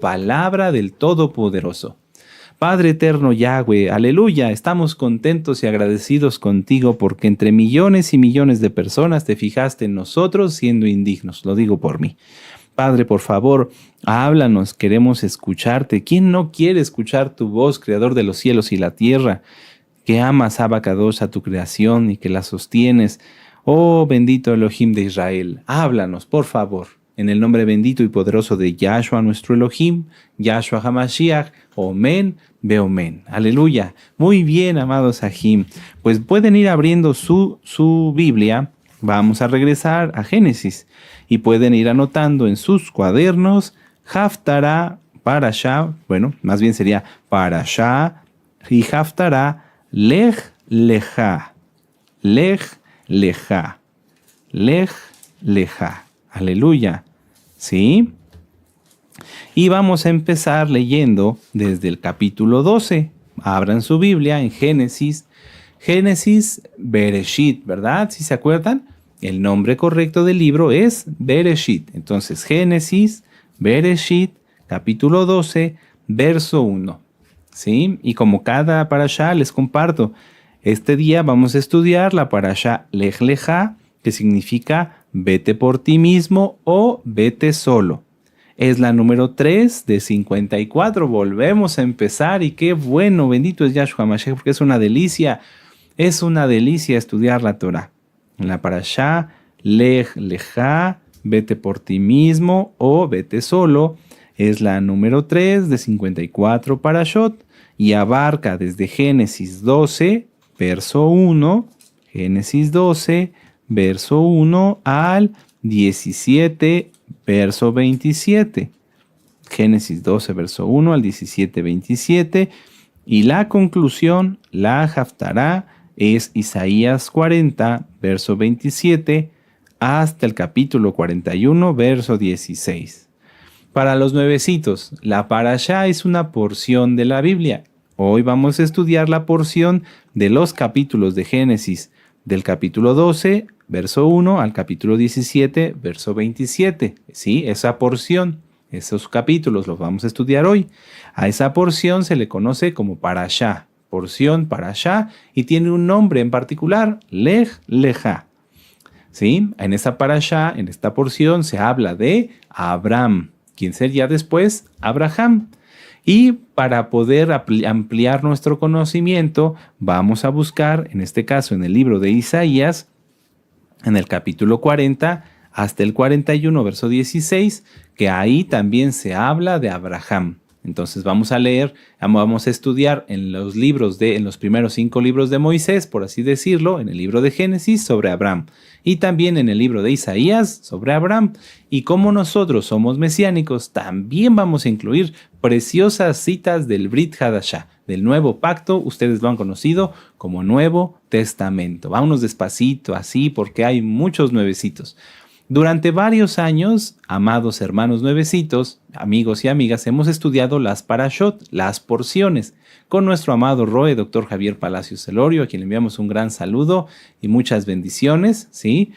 palabra del Todopoderoso. Padre eterno Yahweh, aleluya, estamos contentos y agradecidos contigo porque entre millones y millones de personas te fijaste en nosotros siendo indignos, lo digo por mí. Padre, por favor, háblanos, queremos escucharte. ¿Quién no quiere escuchar tu voz, creador de los cielos y la tierra? Que amas, Abacadosh, a tu creación y que la sostienes. Oh, bendito Elohim de Israel, háblanos, por favor. En el nombre bendito y poderoso de Yahshua, nuestro Elohim, Yahshua HaMashiach, Omen, Beomen. Aleluya. Muy bien, amados Ajim. Pues pueden ir abriendo su Biblia. Vamos a regresar a Génesis. Y pueden ir anotando en sus cuadernos Haftará, Parashá, bueno, más bien sería Parashá y Haftará, Lej Lejá. Lej Lejá. Lej Lejá. Aleluya. ¿Sí? Y vamos a empezar leyendo desde el capítulo 12. Abran su Biblia en Génesis. Génesis Bereshit, ¿verdad? ¿Sí se acuerdan? El nombre correcto del libro es Bereshit. Entonces, Génesis Bereshit, capítulo 12, verso 1. ¿Sí? Y como cada parashá les comparto, este día vamos a estudiar la parashá Lej Lejá, que significa vete por ti mismo o vete solo. Es la número 3 de 54. Volvemos a empezar y qué bueno, bendito es Yahshua Mashiach, porque es una delicia estudiar la Torah. En la parashá Lej Lejá, vete por ti mismo o vete solo, es la número 3 de 54 parashot y abarca desde Génesis 12, verso 1, Génesis 12, verso 1 al 17, verso 27. Génesis 12, verso 1 al 17, 27. Y la conclusión, la Haftará, es Isaías 40, verso 27, hasta el capítulo 41, verso 16. Para los nuevecitos, la parashá es una porción de la Biblia. Hoy vamos a estudiar la porción de los capítulos de Génesis, del capítulo 12, verso 1 al capítulo 17, verso 27. Sí, esa porción, esos capítulos los vamos a estudiar hoy. A esa porción se le conoce como parashá, porción parashá, y tiene un nombre en particular, Lej Lejá. ¿Sí? En esa parashá, en esta porción, se habla de Abraham, quien sería después Abraham. Y para poder ampliar nuestro conocimiento, vamos a buscar, en este caso en el libro de Isaías, en el capítulo 40 hasta el 41, verso 16, que ahí también se habla de Abraham. Entonces vamos a leer, vamos a estudiar en los primeros 5 libros de Moisés, por así decirlo, en el libro de Génesis sobre Abraham y también en el libro de Isaías sobre Abraham. Y como nosotros somos mesiánicos, también vamos a incluir preciosas citas del Brit Hadashah, del Nuevo Pacto. Ustedes lo han conocido como Nuevo Testamento. Vámonos despacito así porque hay muchos nuevecitos. Durante varios años, amados hermanos nuevecitos, amigos y amigas, hemos estudiado las parashot, las porciones, con nuestro amado Roe, Dr. Javier Palacios Celorio, a quien le enviamos un gran saludo y muchas bendiciones, ¿sí?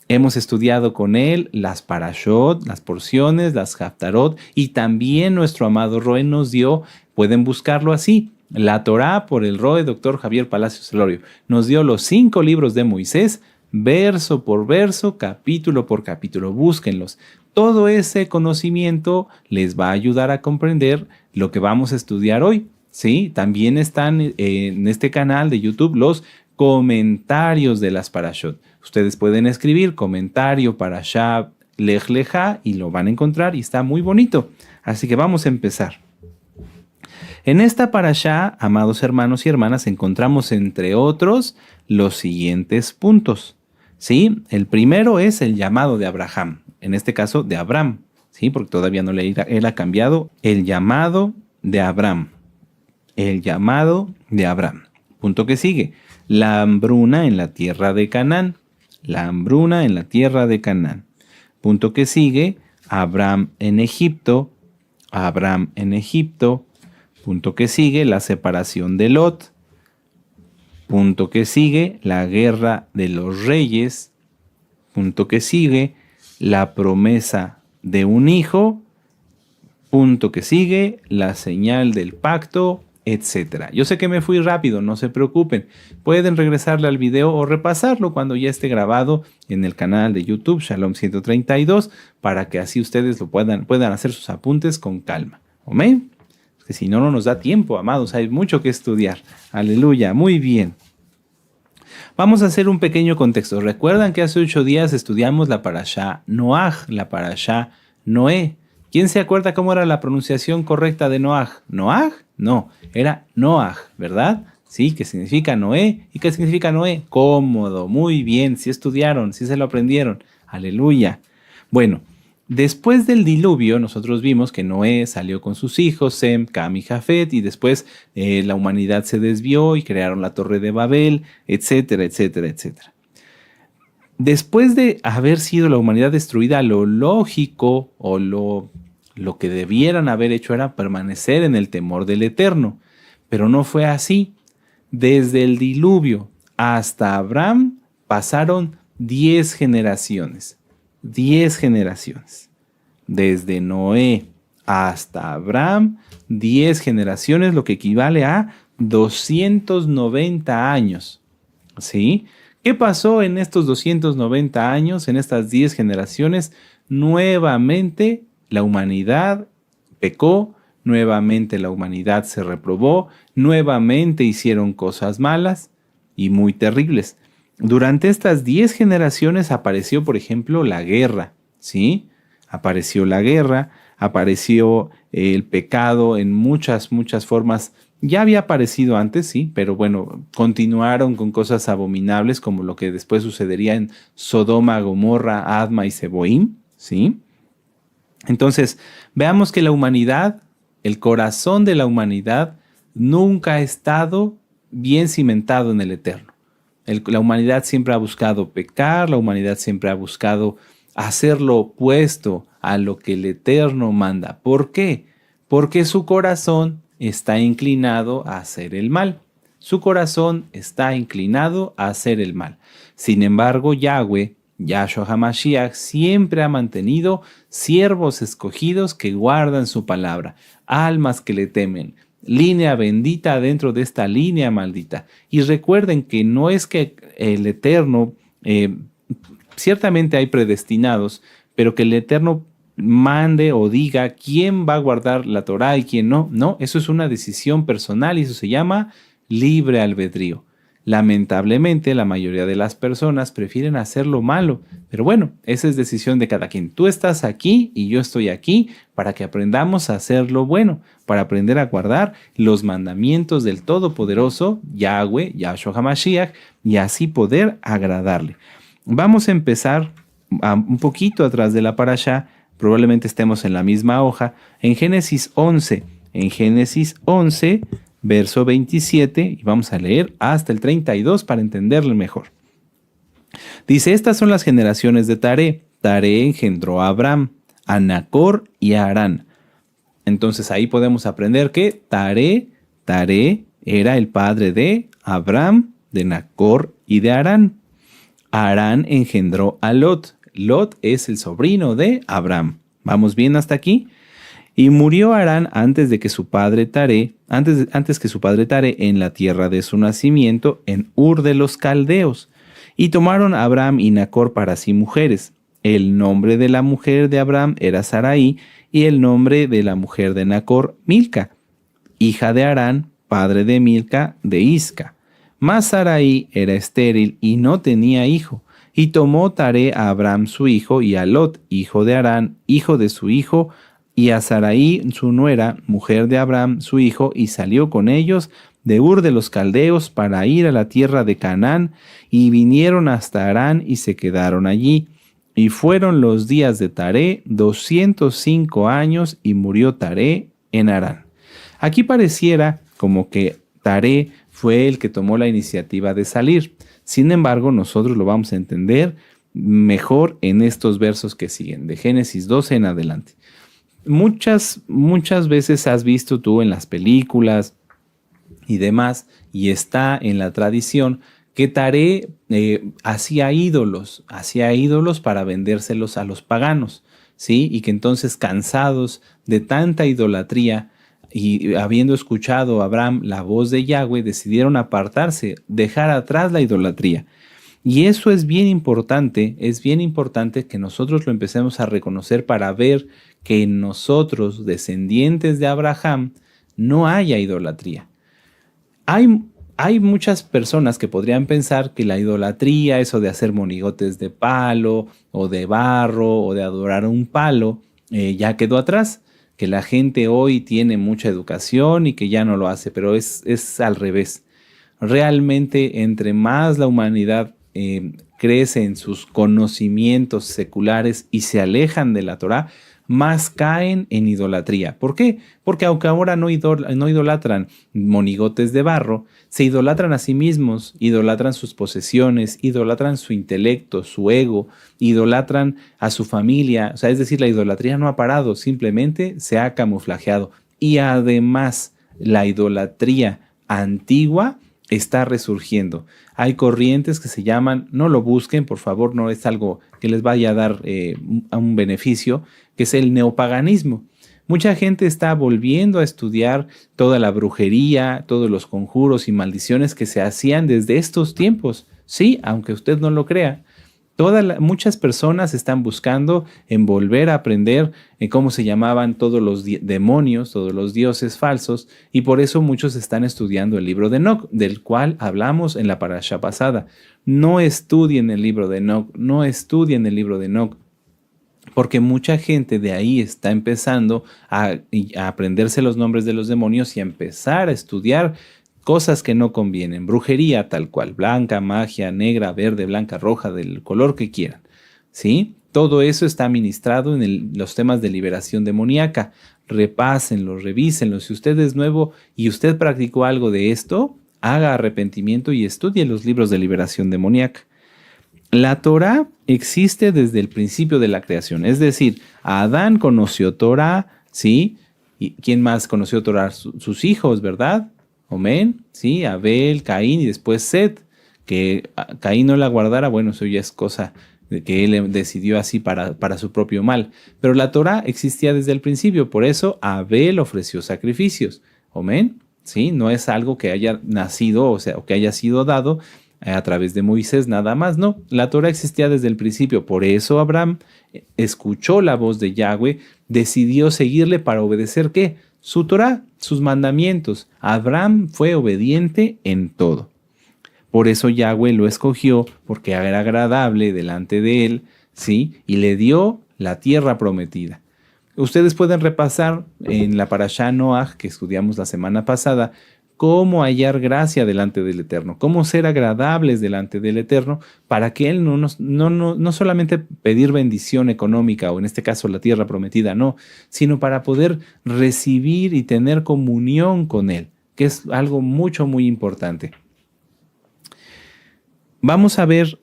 Hemos estudiado con él las parashot, las porciones, las haftarot, y también nuestro amado Roe nos dio, pueden buscarlo así, la Torá por el Roe, Dr. Javier Palacios Celorio. Nos dio los 5 libros de Moisés, verso por verso, capítulo por capítulo. Búsquenlos. Todo ese conocimiento les va a ayudar a comprender lo que vamos a estudiar hoy. ¿Sí? También están en este canal de YouTube los comentarios de las parashot. Ustedes pueden escribir comentario parashá Lej Lejá y lo van a encontrar y está muy bonito. Así que vamos a empezar. En esta parashá, amados hermanos y hermanas, encontramos entre otros los siguientes puntos. ¿Sí? El primero es el llamado de Abraham, en este caso de Abraham, ¿sí? Porque todavía no él ha cambiado. El llamado de Abraham. El llamado de Abraham. Punto que sigue. La hambruna en la tierra de Canaán. La hambruna en la tierra de Canaán. Punto que sigue. Abraham en Egipto. Abraham en Egipto. Punto que sigue. La separación de Lot. Punto que sigue, la guerra de los reyes. Punto que sigue, la promesa de un hijo. punto que sigue, la señal del pacto, etcétera. Yo sé que me fui rápido, no se preocupen. Pueden regresarle al video o repasarlo cuando ya esté grabado en el canal de YouTube Shalom 132 para que así ustedes lo puedan hacer sus apuntes con calma. ¿Amén? Que si no, no nos da tiempo, amados. Hay mucho que estudiar. Aleluya. Muy bien. Vamos a hacer un pequeño contexto. Recuerdan que hace 8 días estudiamos la parashá Noaj, la parashá Noé. ¿Quién se acuerda cómo era la pronunciación correcta de Noaj? ¿Noaj? No, era Noaj, ¿verdad? Sí, que significa Noé. ¿Y qué significa Noé? Cómodo, muy bien, sí estudiaron, sí se lo aprendieron. Aleluya. Bueno, después del diluvio, nosotros vimos que Noé salió con sus hijos, Sem, Cam y Jafet, y después la humanidad se desvió y crearon la Torre de Babel, etcétera, etcétera, etcétera. Después de haber sido la humanidad destruida, lo lógico o lo que debieran haber hecho era permanecer en el temor del Eterno. Pero no fue así. Desde el diluvio hasta Abraham pasaron 10 generaciones. 10 generaciones. Desde Noé hasta Abraham, 10 generaciones, lo que equivale a 290 años. ¿Sí? ¿Qué pasó en estos 290 años, en estas 10 generaciones? Nuevamente la humanidad pecó, nuevamente la humanidad se reprobó, nuevamente hicieron cosas malas y muy terribles. Durante estas 10 generaciones apareció, por ejemplo, la guerra, ¿sí? Apareció la guerra, apareció el pecado en muchas formas. Ya había aparecido antes, sí, pero bueno, continuaron con cosas abominables como lo que después sucedería en Sodoma, Gomorra, Adma y Seboim, ¿sí? Entonces, veamos que la humanidad, el corazón de la humanidad, nunca ha estado bien cimentado en el Eterno. La humanidad siempre ha buscado pecar, la humanidad siempre ha buscado hacer lo opuesto a lo que el Eterno manda. ¿Por qué? Porque su corazón está inclinado a hacer el mal. Su corazón está inclinado a hacer el mal. Sin embargo, Yahweh, Yahshua HaMashiach, siempre ha mantenido siervos escogidos que guardan su palabra, almas que le temen, línea bendita dentro de esta línea maldita. Y recuerden que no es que el Eterno, ciertamente hay predestinados, pero que el Eterno mande o diga quién va a guardar la Torá y quién no. No, eso es una decisión personal y eso se llama libre albedrío. Lamentablemente, la mayoría de las personas prefieren hacer lo malo, pero bueno, esa es decisión de cada quien. Tú estás aquí y yo estoy aquí para que aprendamos a hacer lo bueno, para aprender a guardar los mandamientos del Todopoderoso, Yahweh, Yahshua HaMashiach, y así poder agradarle. Vamos a empezar un poquito atrás de la parashá. Probablemente estemos en la misma hoja, en Génesis 11. En Génesis 11, verso 27, y vamos a leer hasta el 32 para entenderlo mejor. Dice, estas son las generaciones de Taré. Taré engendró a Abraham, a Nacor y a Harán. Entonces ahí podemos aprender que Taré era el padre de Abraham, de Nacor y de Harán. Harán engendró a Lot. Lot es el sobrino de Abraham. ¿Vamos bien hasta aquí? Y murió Harán antes que su padre Taré en la tierra de su nacimiento, en Ur de los Caldeos. Y tomaron a Abraham y Nacor para sí mujeres. El nombre de la mujer de Abraham era Sarai, y el nombre de la mujer de Nacor, Milca, hija de Harán, padre de Milca, de Isca. Mas Sarai era estéril y no tenía hijo. Y tomó Taré a Abraham su hijo, y a Lot, hijo de Harán, hijo de su hijo, y a Sarai su nuera, mujer de Abraham su hijo, y salió con ellos de Ur de los Caldeos para ir a la tierra de Canaán, y vinieron hasta Harán y se quedaron allí. Y fueron los días de Taré 205 años, y murió Taré en Harán. Aquí pareciera como que Taré fue el que tomó la iniciativa de salir. Sin embargo, nosotros lo vamos a entender mejor en estos versos que siguen, de Génesis 12 en adelante. Muchas veces has visto tú en las películas y demás, y está en la tradición, que Taré hacía ídolos para vendérselos a los paganos. ¿sí? Y que entonces, cansados de tanta idolatría y habiendo escuchado a Abraham la voz de Yahweh, decidieron apartarse, dejar atrás la idolatría. Y eso es bien importante que nosotros lo empecemos a reconocer para ver que en nosotros, descendientes de Abraham, no haya idolatría. Hay muchas personas que podrían pensar que la idolatría, eso de hacer monigotes de palo o de barro o de adorar un palo, ya quedó atrás, que la gente hoy tiene mucha educación y que ya no lo hace, pero es al revés. Realmente, entre más la humanidad crece en sus conocimientos seculares y se alejan de la Torá, más caen en idolatría. ¿Por qué? Porque aunque ahora no idolatran monigotes de barro, se idolatran a sí mismos, idolatran sus posesiones, idolatran su intelecto, su ego, idolatran a su familia. O sea, es decir, la idolatría no ha parado, simplemente se ha camuflajeado. Y además, la idolatría antigua está resurgiendo. Hay corrientes que se llaman, no lo busquen, por favor, no es algo que les vaya a dar un beneficio, que es el neopaganismo. Mucha gente está volviendo a estudiar toda la brujería, todos los conjuros y maldiciones que se hacían desde estos tiempos. Sí, aunque usted no lo crea. Muchas personas están buscando en volver a aprender cómo se llamaban todos los demonios, todos los dioses falsos, y por eso muchos están estudiando el libro de Enoc, del cual hablamos en la parasha pasada. No estudien el libro de Enoc, no estudien el libro de Enoc, porque mucha gente de ahí está empezando a aprenderse los nombres de los demonios y a empezar a estudiar cosas que no convienen, brujería tal cual, blanca, magia, negra, verde, blanca, roja, del color que quieran, ¿sí? Todo eso está ministrado en los temas de liberación demoníaca. Repásenlo, revísenlo. Si usted es nuevo y usted practicó algo de esto, haga arrepentimiento y estudie los libros de liberación demoníaca. La Torá existe desde el principio de la creación, es decir, Adán conoció Torá, ¿sí? ¿Y quién más conoció Torá? Sus hijos, ¿verdad? Amén, sí, Abel, Caín y después Set, que Caín no la guardara, bueno, eso ya es cosa de que él decidió así para su propio mal. Pero la Torá existía desde el principio, por eso Abel ofreció sacrificios. Amén, sí, no es algo que haya nacido, o sea, o que haya sido dado a través de Moisés nada más, no. La Torá existía desde el principio, por eso Abraham escuchó la voz de Yahweh, decidió seguirle para obedecer ¿qué? Su Torá, sus mandamientos. Abraham fue obediente en todo. Por eso Yahweh lo escogió, porque era agradable delante de él, ¿sí? Y le dio la tierra prometida. Ustedes pueden repasar en la Parashá Noaj, que estudiamos la semana pasada, cómo hallar gracia delante del Eterno, cómo ser agradables delante del Eterno, para que Él no solamente pedir bendición económica, o en este caso la tierra prometida, no, sino para poder recibir y tener comunión con Él, que es algo muy importante. Vamos a ver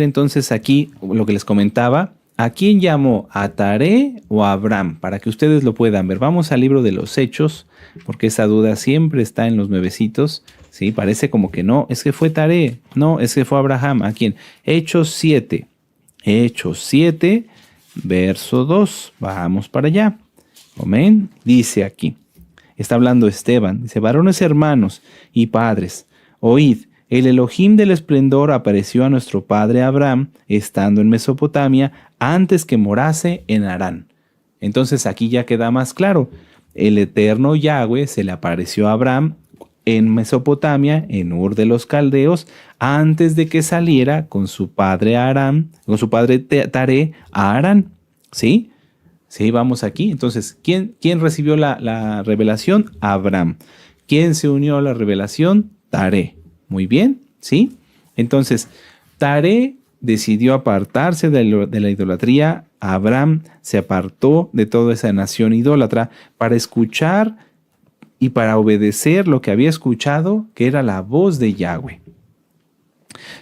entonces aquí lo que les comentaba. ¿A quién llamó? ¿A Taré o a Abraham? Para que ustedes lo puedan ver. Vamos al libro de los Hechos, porque esa duda siempre está en los nuevecitos. Sí, parece como que no, es que fue Taré. No, es que fue Abraham. ¿A quién? Hechos 7. Hechos 7, verso 2. Vamos para allá. Amén. Dice aquí. Está hablando Esteban. Dice, varones hermanos y padres, oíd. El Elohim del esplendor apareció a nuestro padre Abraham, estando en Mesopotamia, antes que morase en Harán. Entonces aquí ya queda más claro. El eterno Yahweh se le apareció a Abraham en Mesopotamia, en Ur de los Caldeos, antes de que saliera con su padre Taré a Harán. ¿Sí? Sí, vamos aquí. Entonces, ¿quién recibió la revelación? Abraham. ¿Quién se unió a la revelación? Taré. Muy bien, ¿sí? Entonces, Taré decidió apartarse de la idolatría. Abraham se apartó de toda esa nación idólatra para escuchar y para obedecer lo que había escuchado, que era la voz de Yahweh.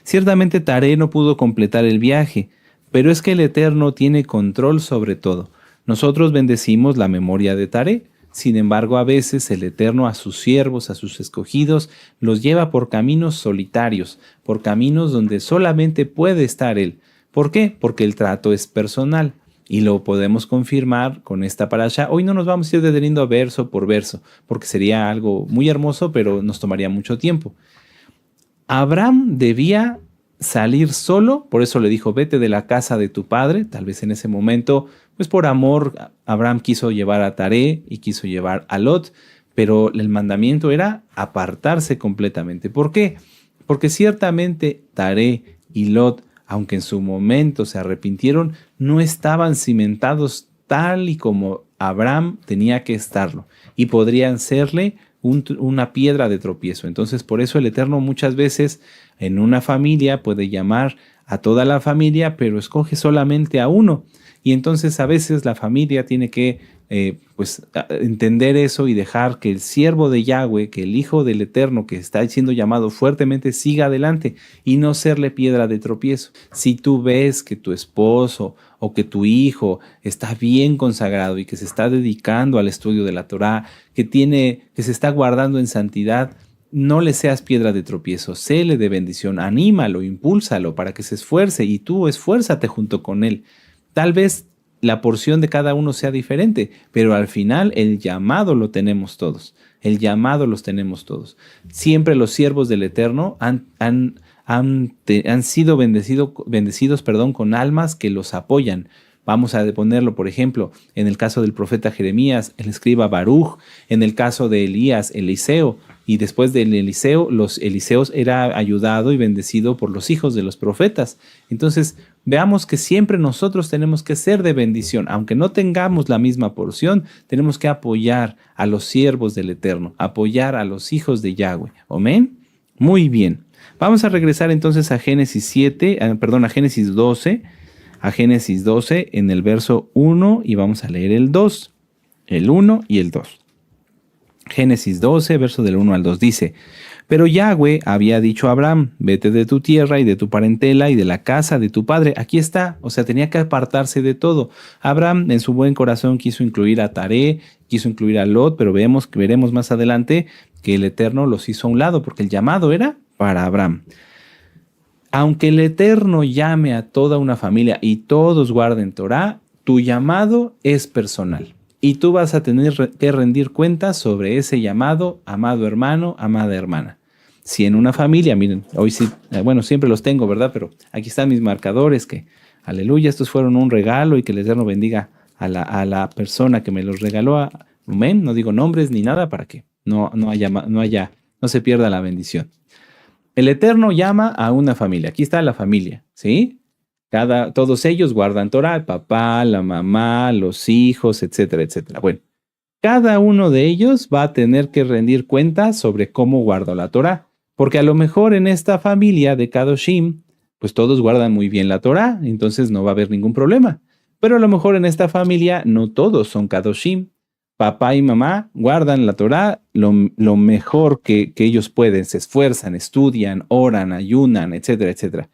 Ciertamente Taré no pudo completar el viaje, pero es que el Eterno tiene control sobre todo. Nosotros bendecimos la memoria de Taré. Sin embargo, a veces el Eterno a sus siervos, a sus escogidos, los lleva por caminos solitarios, por caminos donde solamente puede estar Él. ¿Por qué? Porque el trato es personal. Y lo podemos confirmar con esta parasha. Hoy no nos vamos a ir deteniendo verso por verso, porque sería algo muy hermoso, pero nos tomaría mucho tiempo. Abraham debía salir solo, por eso le dijo, vete de la casa de tu padre. Tal vez en ese momento, pues por amor, Abraham quiso llevar a Taré y quiso llevar a Lot, pero el mandamiento era apartarse completamente. ¿Por qué? Porque ciertamente Taré y Lot, aunque en su momento se arrepintieron, no estaban cimentados tal y como Abraham tenía que estarlo, y podrían serle una piedra de tropiezo. Entonces, por eso el Eterno muchas veces en una familia puede llamar a toda la familia, pero escoge solamente a uno. Y entonces a veces la familia tiene que entender eso y dejar que el siervo de Yahweh, que el Hijo del Eterno que está siendo llamado fuertemente, siga adelante y no serle piedra de tropiezo. Si tú ves que tu esposo o que tu hijo está bien consagrado y que se está dedicando al estudio de la Torá, que se está guardando en santidad, no le seas piedra de tropiezo, séle de bendición, anímalo, impúlsalo para que se esfuerce y tú esfuérzate junto con él. Tal vez la porción de cada uno sea diferente, pero al final el llamado lo tenemos todos. El llamado los tenemos todos. Siempre los siervos del Eterno han sido bendecidos con almas que los apoyan. Vamos a ponerlo, por ejemplo, en el caso del profeta Jeremías, el escriba Baruch, en el caso de Elías, Eliseo, y después del Eliseo, los Eliseos era ayudado y bendecido por los hijos de los profetas. Entonces, veamos que siempre nosotros tenemos que ser de bendición. Aunque no tengamos la misma porción, tenemos que apoyar a los siervos del Eterno, apoyar a los hijos de Yahweh. ¿Amén? Muy bien. Vamos a regresar entonces a Génesis 12, a Génesis 12 en el verso 1 y vamos a leer el 2, el 1 y el 2. Génesis 12, verso del 1 al 2 dice, pero Yahweh había dicho a Abraham, vete de tu tierra y de tu parentela y de la casa de tu padre. Aquí está, o sea, tenía que apartarse de todo. Abraham en su buen corazón quiso incluir a Taré, quiso incluir a Lot, pero veremos más adelante que el Eterno los hizo a un lado, porque el llamado era para Abraham. Aunque el Eterno llame a toda una familia y todos guarden Torá, tu llamado es personal. Y tú vas a tener que rendir cuentas sobre ese llamado, amado hermano, amada hermana. Si en una familia, miren, hoy sí, siempre los tengo, ¿verdad? Pero aquí están mis marcadores que, aleluya, estos fueron un regalo y que el Eterno bendiga a la persona que me los regaló. Amén. No digo nombres ni nada para que no se pierda la bendición. El Eterno llama a una familia. Aquí está la familia, ¿sí? Todos ellos guardan Torá, el papá, la mamá, los hijos, etcétera, etcétera. Bueno, cada uno de ellos va a tener que rendir cuentas sobre cómo guarda la Torá, porque a lo mejor en esta familia de Kadoshim, pues todos guardan muy bien la Torá, entonces no va a haber ningún problema. Pero a lo mejor en esta familia no todos son Kadoshim. Papá y mamá guardan la Torá lo mejor que ellos pueden, se esfuerzan, estudian, oran, ayunan, etcétera, etcétera.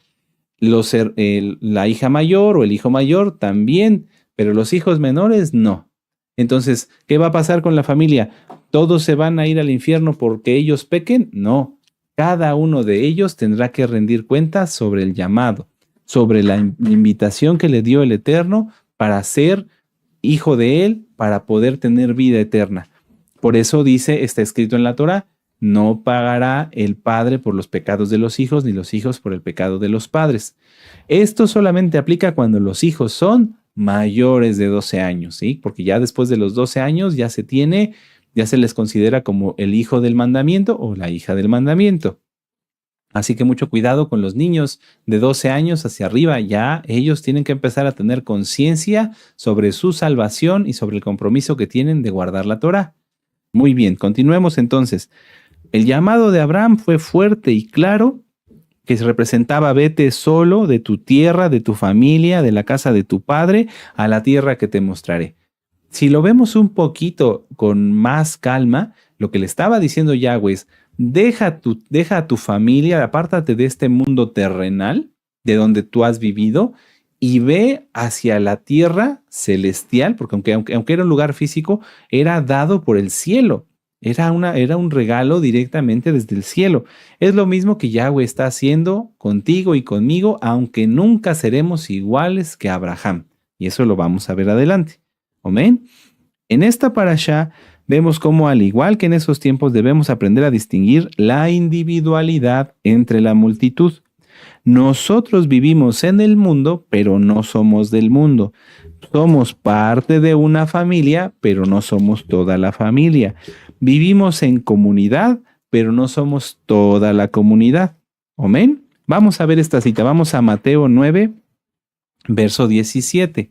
La hija mayor o el hijo mayor también, pero los hijos menores no. Entonces, ¿qué va a pasar con la familia? ¿Todos se van a ir al infierno porque ellos pequen? No. Cada uno de ellos tendrá que rendir cuentas sobre el llamado, sobre la invitación que le dio el Eterno para ser hijo de Él, para poder tener vida eterna. Por eso está escrito en la Torá, no pagará el padre por los pecados de los hijos, ni los hijos por el pecado de los padres. Esto solamente aplica cuando los hijos son mayores de 12 años, ¿sí? Porque ya después de los 12 años ya se les considera como el hijo del mandamiento o la hija del mandamiento. Así que mucho cuidado con los niños de 12 años hacia arriba. Ya ellos tienen que empezar a tener conciencia sobre su salvación y sobre el compromiso que tienen de guardar la Torá. Muy bien, continuemos entonces. El llamado de Abraham fue fuerte y claro, que representaba vete solo de tu tierra, de tu familia, de la casa de tu padre, a la tierra que te mostraré. Si lo vemos un poquito con más calma, lo que le estaba diciendo Yahweh es, deja a tu familia, apártate de este mundo terrenal, de donde tú has vivido, y ve hacia la tierra celestial, porque aunque era un lugar físico, era dado por el cielo. Era un regalo directamente desde el cielo. Es lo mismo que Yahweh está haciendo contigo y conmigo, aunque nunca seremos iguales que Abraham. Y eso lo vamos a ver adelante. Amén. En esta parashá vemos cómo, al igual que en esos tiempos, debemos aprender a distinguir la individualidad entre la multitud. Nosotros vivimos en el mundo, pero no somos del mundo. Somos parte de una familia, pero no somos toda la familia. Vivimos en comunidad, pero no somos toda la comunidad. Amén. Vamos a ver esta cita. Vamos a Mateo 9, verso 17.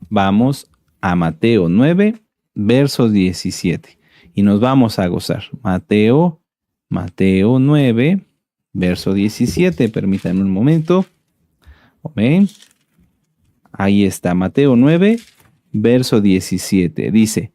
Vamos a Mateo 9, verso 17. Y nos vamos a gozar. Mateo 9, verso 17. Permítanme un momento. Amén. Ahí está, Mateo 9, verso 17. Dice,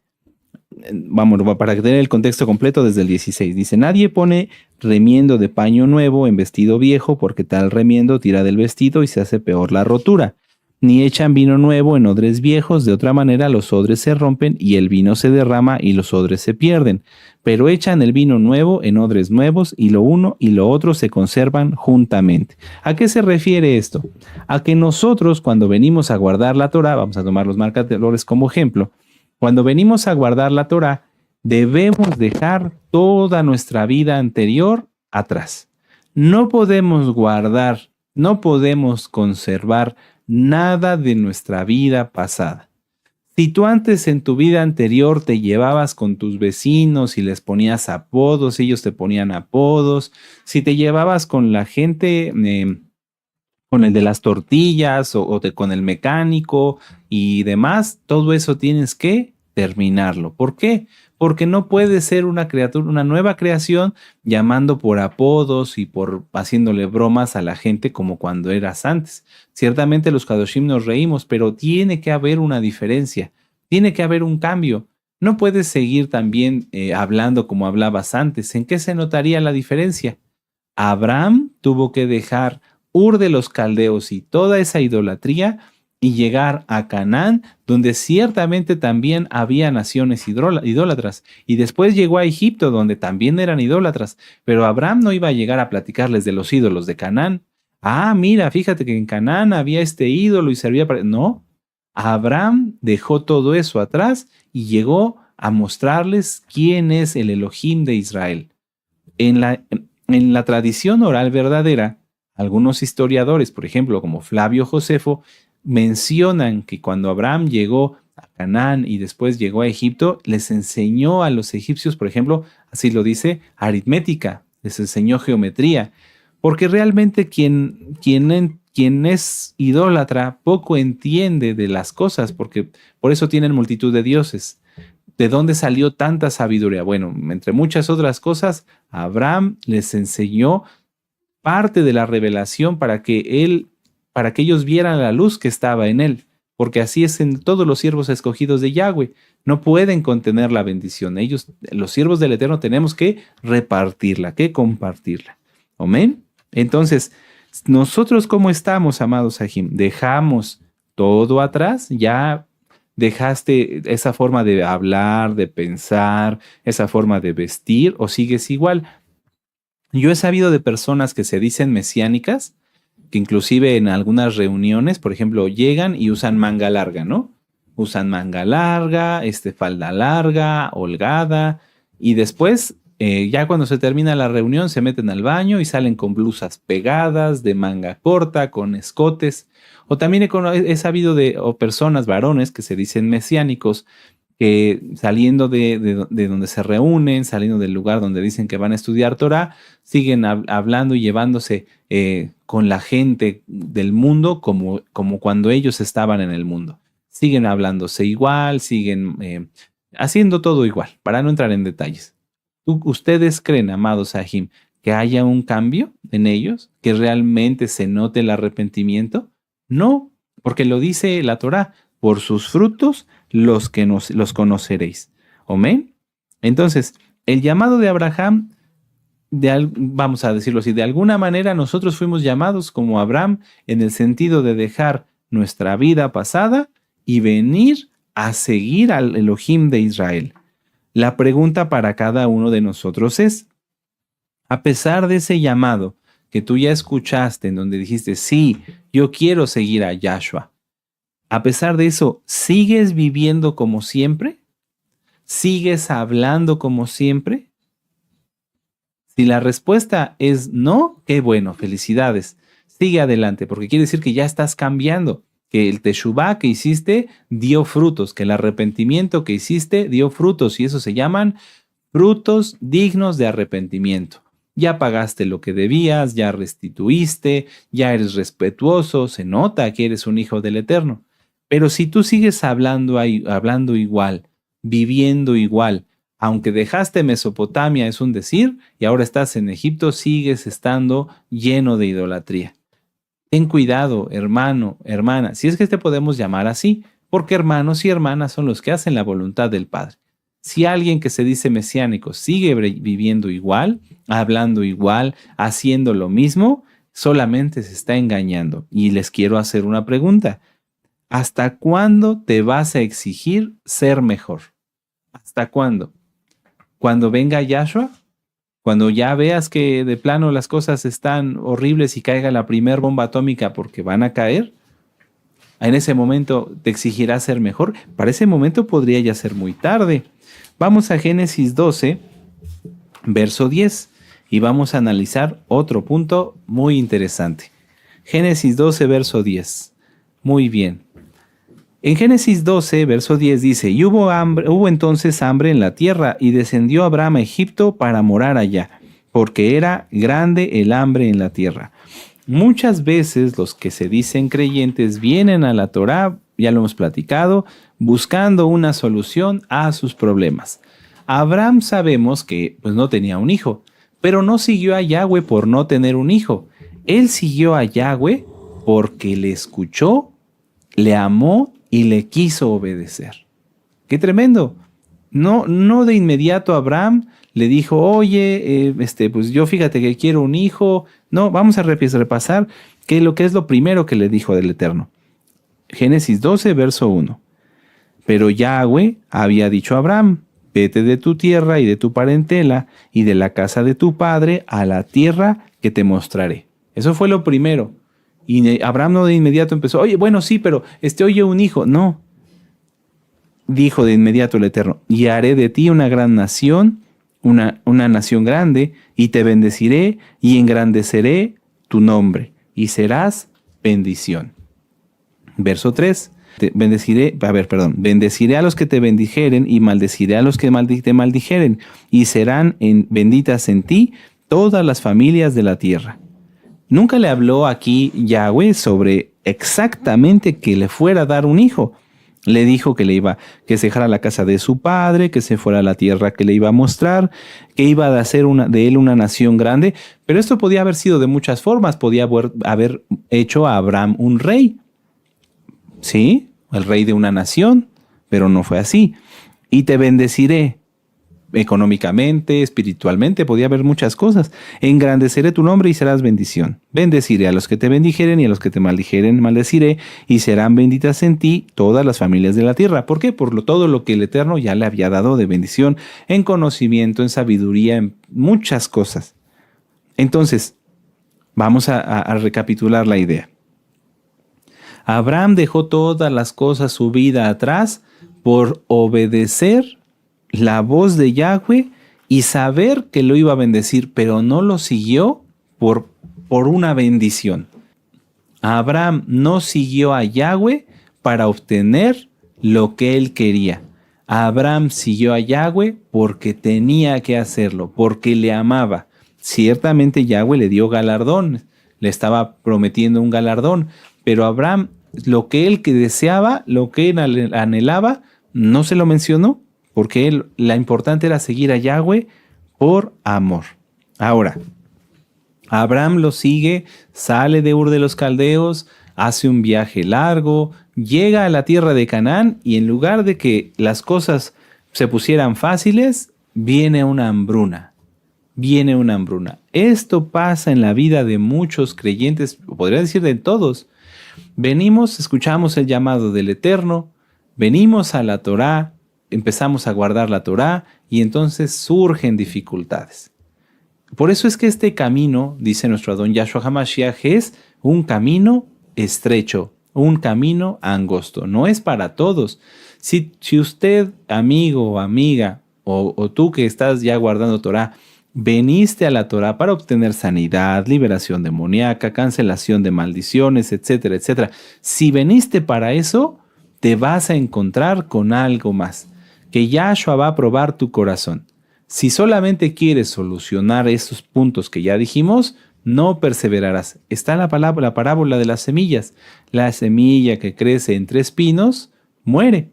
vamos, para tener el contexto completo desde el 16. Dice, nadie pone remiendo de paño nuevo en vestido viejo, porque tal remiendo tira del vestido y se hace peor la rotura. Ni echan vino nuevo en odres viejos, de otra manera los odres se rompen y el vino se derrama y los odres se pierden. Pero echan el vino nuevo en odres nuevos y lo uno y lo otro se conservan juntamente. ¿A qué se refiere esto? A que nosotros, cuando venimos a guardar la Torá, vamos a tomar los marcadores como ejemplo, cuando venimos a guardar la Torá, debemos dejar toda nuestra vida anterior atrás. No podemos guardar, no podemos conservar nada de nuestra vida pasada. Si tú antes en tu vida anterior te llevabas con tus vecinos y les ponías apodos, ellos te ponían apodos, si te llevabas con la gente, con el de las tortillas con el mecánico y demás, todo eso tienes que terminarlo. ¿Por qué? Porque no puede ser una criatura, una nueva creación, llamando por apodos y por haciéndole bromas a la gente como cuando eras antes. Ciertamente los Kadoshim nos reímos, pero tiene que haber una diferencia, tiene que haber un cambio. No puedes seguir también hablando como hablabas antes. ¿En qué se notaría la diferencia? Abraham tuvo que dejar Ur de los Caldeos y toda esa idolatría y llegar a Canaán, donde ciertamente también había naciones idólatras. Y después llegó a Egipto, donde también eran idólatras. Pero Abraham no iba a llegar a platicarles de los ídolos de Canaán. Ah, mira, fíjate que en Canaán había este ídolo y servía para... No, Abraham dejó todo eso atrás y llegó a mostrarles quién es el Elohim de Israel. En la tradición oral verdadera, algunos historiadores, por ejemplo, como Flavio Josefo, mencionan que cuando Abraham llegó a Canaán y después llegó a Egipto, les enseñó a los egipcios, por ejemplo, así lo dice, aritmética, les enseñó geometría, porque realmente quien es idólatra poco entiende de las cosas, porque por eso tienen multitud de dioses. ¿De dónde salió tanta sabiduría? Bueno, entre muchas otras cosas, Abraham les enseñó parte de la revelación para que ellos vieran la luz que estaba en él, porque así es en todos los siervos escogidos de Yahweh. No pueden contener la bendición. Ellos, los siervos del Eterno, tenemos que repartirla, que compartirla. Amén. Entonces, nosotros, ¿cómo estamos, amados Sahim? Dejamos todo atrás, ya dejaste esa forma de hablar, de pensar, esa forma de vestir, o sigues igual. Yo he sabido de personas que se dicen mesiánicas, que inclusive en algunas reuniones, por ejemplo, llegan y usan manga larga, ¿no? Usan manga larga, falda larga, holgada, y después, ya cuando se termina la reunión, se meten al baño y salen con blusas pegadas, de manga corta, con escotes. O también he sabido de personas, varones, que se dicen mesiánicos, que saliendo de donde se reúnen, saliendo del lugar donde dicen que van a estudiar Torah, siguen hablando y llevándose con la gente del mundo como cuando ellos estaban en el mundo. Siguen hablándose igual, siguen haciendo todo igual, para no entrar en detalles. ¿Ustedes creen, amados Sahim, que haya un cambio en ellos, que realmente se note el arrepentimiento? No, porque lo dice la Torah, por sus frutos los conoceréis. Amén. Entonces, el llamado de Abraham, vamos a decirlo así, de alguna manera nosotros fuimos llamados como Abraham en el sentido de dejar nuestra vida pasada y venir a seguir al Elohim de Israel. La pregunta para cada uno de nosotros es, a pesar de ese llamado que tú ya escuchaste en donde dijiste, sí, yo quiero seguir a Yahshua, A pesar de eso, ¿sigues viviendo como siempre? ¿Sigues hablando como siempre? Si la respuesta es no, qué bueno, felicidades. Sigue adelante, porque quiere decir que ya estás cambiando, que el teshuvá que hiciste dio frutos, que el arrepentimiento que hiciste dio frutos, y eso se llaman frutos dignos de arrepentimiento. Ya pagaste lo que debías, ya restituiste, ya eres respetuoso, se nota que eres un hijo del Eterno. Pero si tú sigues hablando igual, viviendo igual, aunque dejaste Mesopotamia, es un decir, y ahora estás en Egipto, sigues estando lleno de idolatría. Ten cuidado, hermano, hermana, si es que te podemos llamar así, porque hermanos y hermanas son los que hacen la voluntad del Padre. Si alguien que se dice mesiánico sigue viviendo igual, hablando igual, haciendo lo mismo, solamente se está engañando. Y les quiero hacer una pregunta. ¿Hasta cuándo te vas a exigir ser mejor? ¿Hasta cuándo? ¿Cuando venga Yahshua? Cuando ya veas que de plano las cosas están horribles y caiga la primer bomba atómica porque van a caer, en ese momento te exigirás ser mejor. Para ese momento podría ya ser muy tarde. Vamos a Génesis 12, verso 10, y vamos a analizar otro punto muy interesante. Génesis 12, verso 10. Muy bien. En Génesis 12, verso 10 dice, y hubo entonces hambre en la tierra, y descendió Abraham a Egipto para morar allá, porque era grande el hambre en la tierra. Muchas veces los que se dicen creyentes vienen a la Torá, ya lo hemos platicado, buscando una solución a sus problemas. Abraham sabemos que pues, no tenía un hijo, pero no siguió a Yahweh por no tener un hijo. Él siguió a Yahweh porque le escuchó, le amó y le quiso obedecer. ¡Qué tremendo! No de inmediato Abraham le dijo, oye, pues yo fíjate que quiero un hijo. No, vamos a repasar lo que es lo primero que le dijo del Eterno. Génesis 12, verso 1. Pero Yahweh había dicho a Abraham, vete de tu tierra y de tu parentela y de la casa de tu padre a la tierra que te mostraré. Eso fue lo primero. Y Abraham no de inmediato empezó, oye, bueno, sí, pero oye, un hijo. No. Dijo de inmediato el Eterno, y haré de ti una gran nación, una nación grande, y te bendeciré y engrandeceré tu nombre, y serás bendición. Verso 3. Bendeciré a los que te bendijeren y maldeciré a los que te maldijeren, y serán benditas en ti todas las familias de la tierra. Nunca le habló aquí Yahweh sobre exactamente que le fuera a dar un hijo. Le dijo que se dejara la casa de su padre, que se fuera a la tierra que le iba a mostrar, que iba a hacer de él una nación grande. Pero esto podía haber sido de muchas formas. Podía haber hecho a Abraham un rey. Sí, el rey de una nación, pero no fue así. Y te bendeciré. Económicamente, espiritualmente, podía haber muchas cosas. Engrandeceré tu nombre y serás bendición. Bendeciré a los que te bendijeren y a los que te maldijeren maldeciré, y serán benditas en ti todas las familias de la tierra. ¿Por qué? Por todo lo que el Eterno ya le había dado de bendición en conocimiento, en sabiduría, en muchas cosas. Entonces, vamos a recapitular la idea. Abraham dejó todas las cosas, su vida atrás, por obedecer la voz de Yahweh y saber que lo iba a bendecir, pero no lo siguió por una bendición. Abraham no siguió a Yahweh para obtener lo que él quería. Abraham siguió a Yahweh porque tenía que hacerlo, porque le amaba. Ciertamente Yahweh le dio galardón, le estaba prometiendo un galardón, pero Abraham lo que él deseaba, lo que él anhelaba, no se lo mencionó, porque la importante era seguir a Yahweh por amor. Ahora, Abraham lo sigue, sale de Ur de los Caldeos, hace un viaje largo, llega a la tierra de Canaán y en lugar de que las cosas se pusieran fáciles, viene una hambruna. Viene una hambruna. Esto pasa en la vida de muchos creyentes, podría decir de todos. Venimos, escuchamos el llamado del Eterno, venimos a la Torá, empezamos a guardar la Torá y entonces surgen dificultades. Por eso es que este camino, dice nuestro Adón Yahshua HaMashiach, es un camino estrecho, un camino angosto. No es para todos. Si usted, amigo o amiga, o tú que estás ya guardando Torah, veniste a la Torah para obtener sanidad, liberación demoníaca, cancelación de maldiciones, etcétera, etcétera. Si veniste para eso, te vas a encontrar con algo más, que Yahshua va a probar tu corazón. Si solamente quieres solucionar esos puntos que ya dijimos, no perseverarás. Está la parábola de las semillas. La semilla que crece entre espinos muere.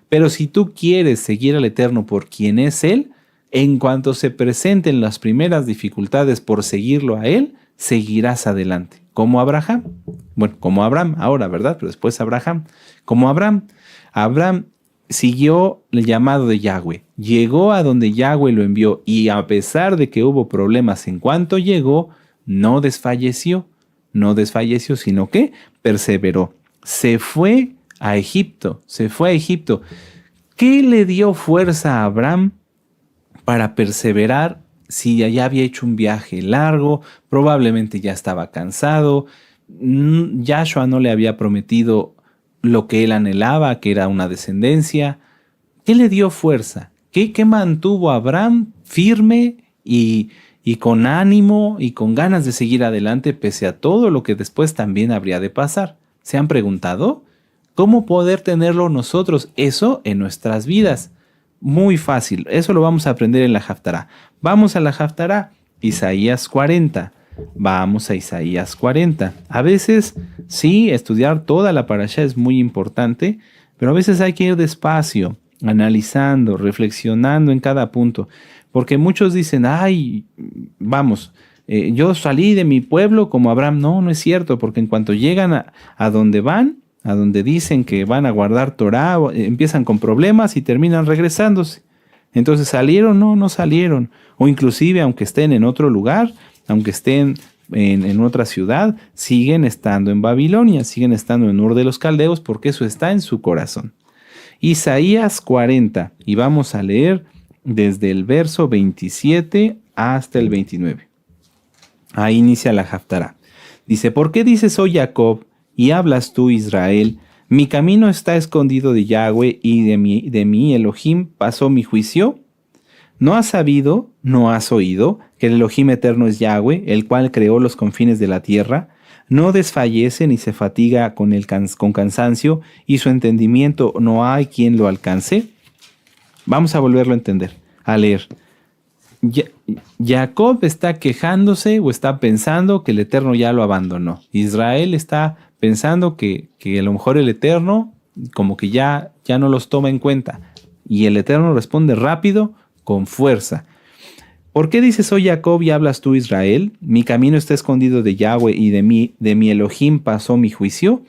Pero si tú quieres seguir al Eterno por quien es Él, en cuanto se presenten las primeras dificultades por seguirlo a Él, seguirás adelante. Como Abraham. Bueno, como Abraham ahora, ¿verdad? Pero después Abraham. Como Abraham. Abraham siguió el llamado de Yahweh. Llegó a donde Yahweh lo envió y a pesar de que hubo problemas en cuanto llegó, no desfalleció. No desfalleció, sino que perseveró. Se fue a Egipto. Se fue a Egipto. ¿Qué le dio fuerza a Abraham para perseverar si ya había hecho un viaje largo? Probablemente ya estaba cansado. Yahshua no le había prometido lo que él anhelaba, que era una descendencia. ¿Qué le dio fuerza? ¿Qué mantuvo a Abraham firme y con ánimo y con ganas de seguir adelante pese a todo lo que después también habría de pasar? ¿Se han preguntado? ¿Cómo poder tenerlo nosotros eso en nuestras vidas? Muy fácil, eso lo vamos a aprender en la Haftará. Vamos a la Haftará, Isaías 40. Vamos a Isaías 40. A veces, sí, estudiar toda la parashá es muy importante, pero a veces hay que ir despacio, analizando, reflexionando en cada punto. Porque muchos dicen, ay, vamos, yo salí de mi pueblo como Abraham. No, no es cierto, porque en cuanto llegan a donde van, a donde dicen que van a guardar Torah, empiezan con problemas y terminan regresándose. Entonces, ¿salieron? No, no salieron. O inclusive, aunque estén en otro lugar, aunque estén en otra ciudad, siguen estando en Babilonia, siguen estando en Ur de los Caldeos, porque eso está en su corazón. Isaías 40, y vamos a leer desde el verso 27 hasta el 29. Ahí inicia la Haftará. Dice, ¿por qué dices, oh Jacob, y hablas tú, Israel? Mi camino está escondido de Yahweh, y de mi Elohim pasó mi juicio. ¿No has sabido, no has oído, que el Elohim eterno es Yahweh, el cual creó los confines de la tierra? No desfallece ni se fatiga con cansancio, y su entendimiento no hay quien lo alcance. Vamos a volverlo a entender, a leer. Jacob está quejándose o está pensando que el Eterno ya lo abandonó. Israel está pensando que a lo mejor el Eterno como que ya no los toma en cuenta. Y el Eterno responde rápido, con fuerza. ¿Por qué dices, oh Jacob, y hablas tú, Israel? Mi camino está escondido de Yahweh, y de mi Elohim pasó mi juicio.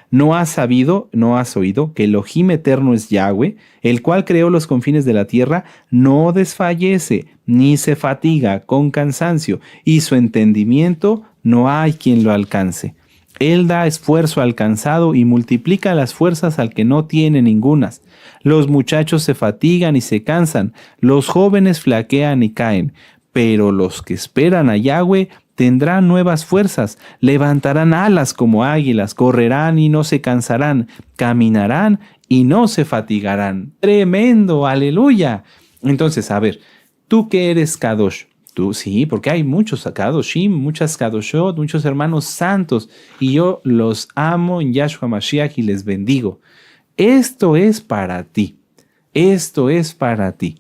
¿No has sabido, no has oído, que Elohim eterno es Yahweh, el cual creó los confines de la tierra? No desfallece, ni se fatiga con cansancio, y su entendimiento no hay quien lo alcance. Él da esfuerzo al cansado y multiplica las fuerzas al que no tiene ningunas. Los muchachos se fatigan y se cansan, los jóvenes flaquean y caen, pero los que esperan a Yahweh tendrán nuevas fuerzas, levantarán alas como águilas, correrán y no se cansarán, caminarán y no se fatigarán. ¡Tremendo! ¡Aleluya! Entonces, a ver, tú que eres Kadosh, tú sí, porque hay muchos Kadoshim, muchas Kadoshot, muchos hermanos santos, y yo los amo en Yahshua Mashiach y les bendigo. Esto es para ti, esto es para ti.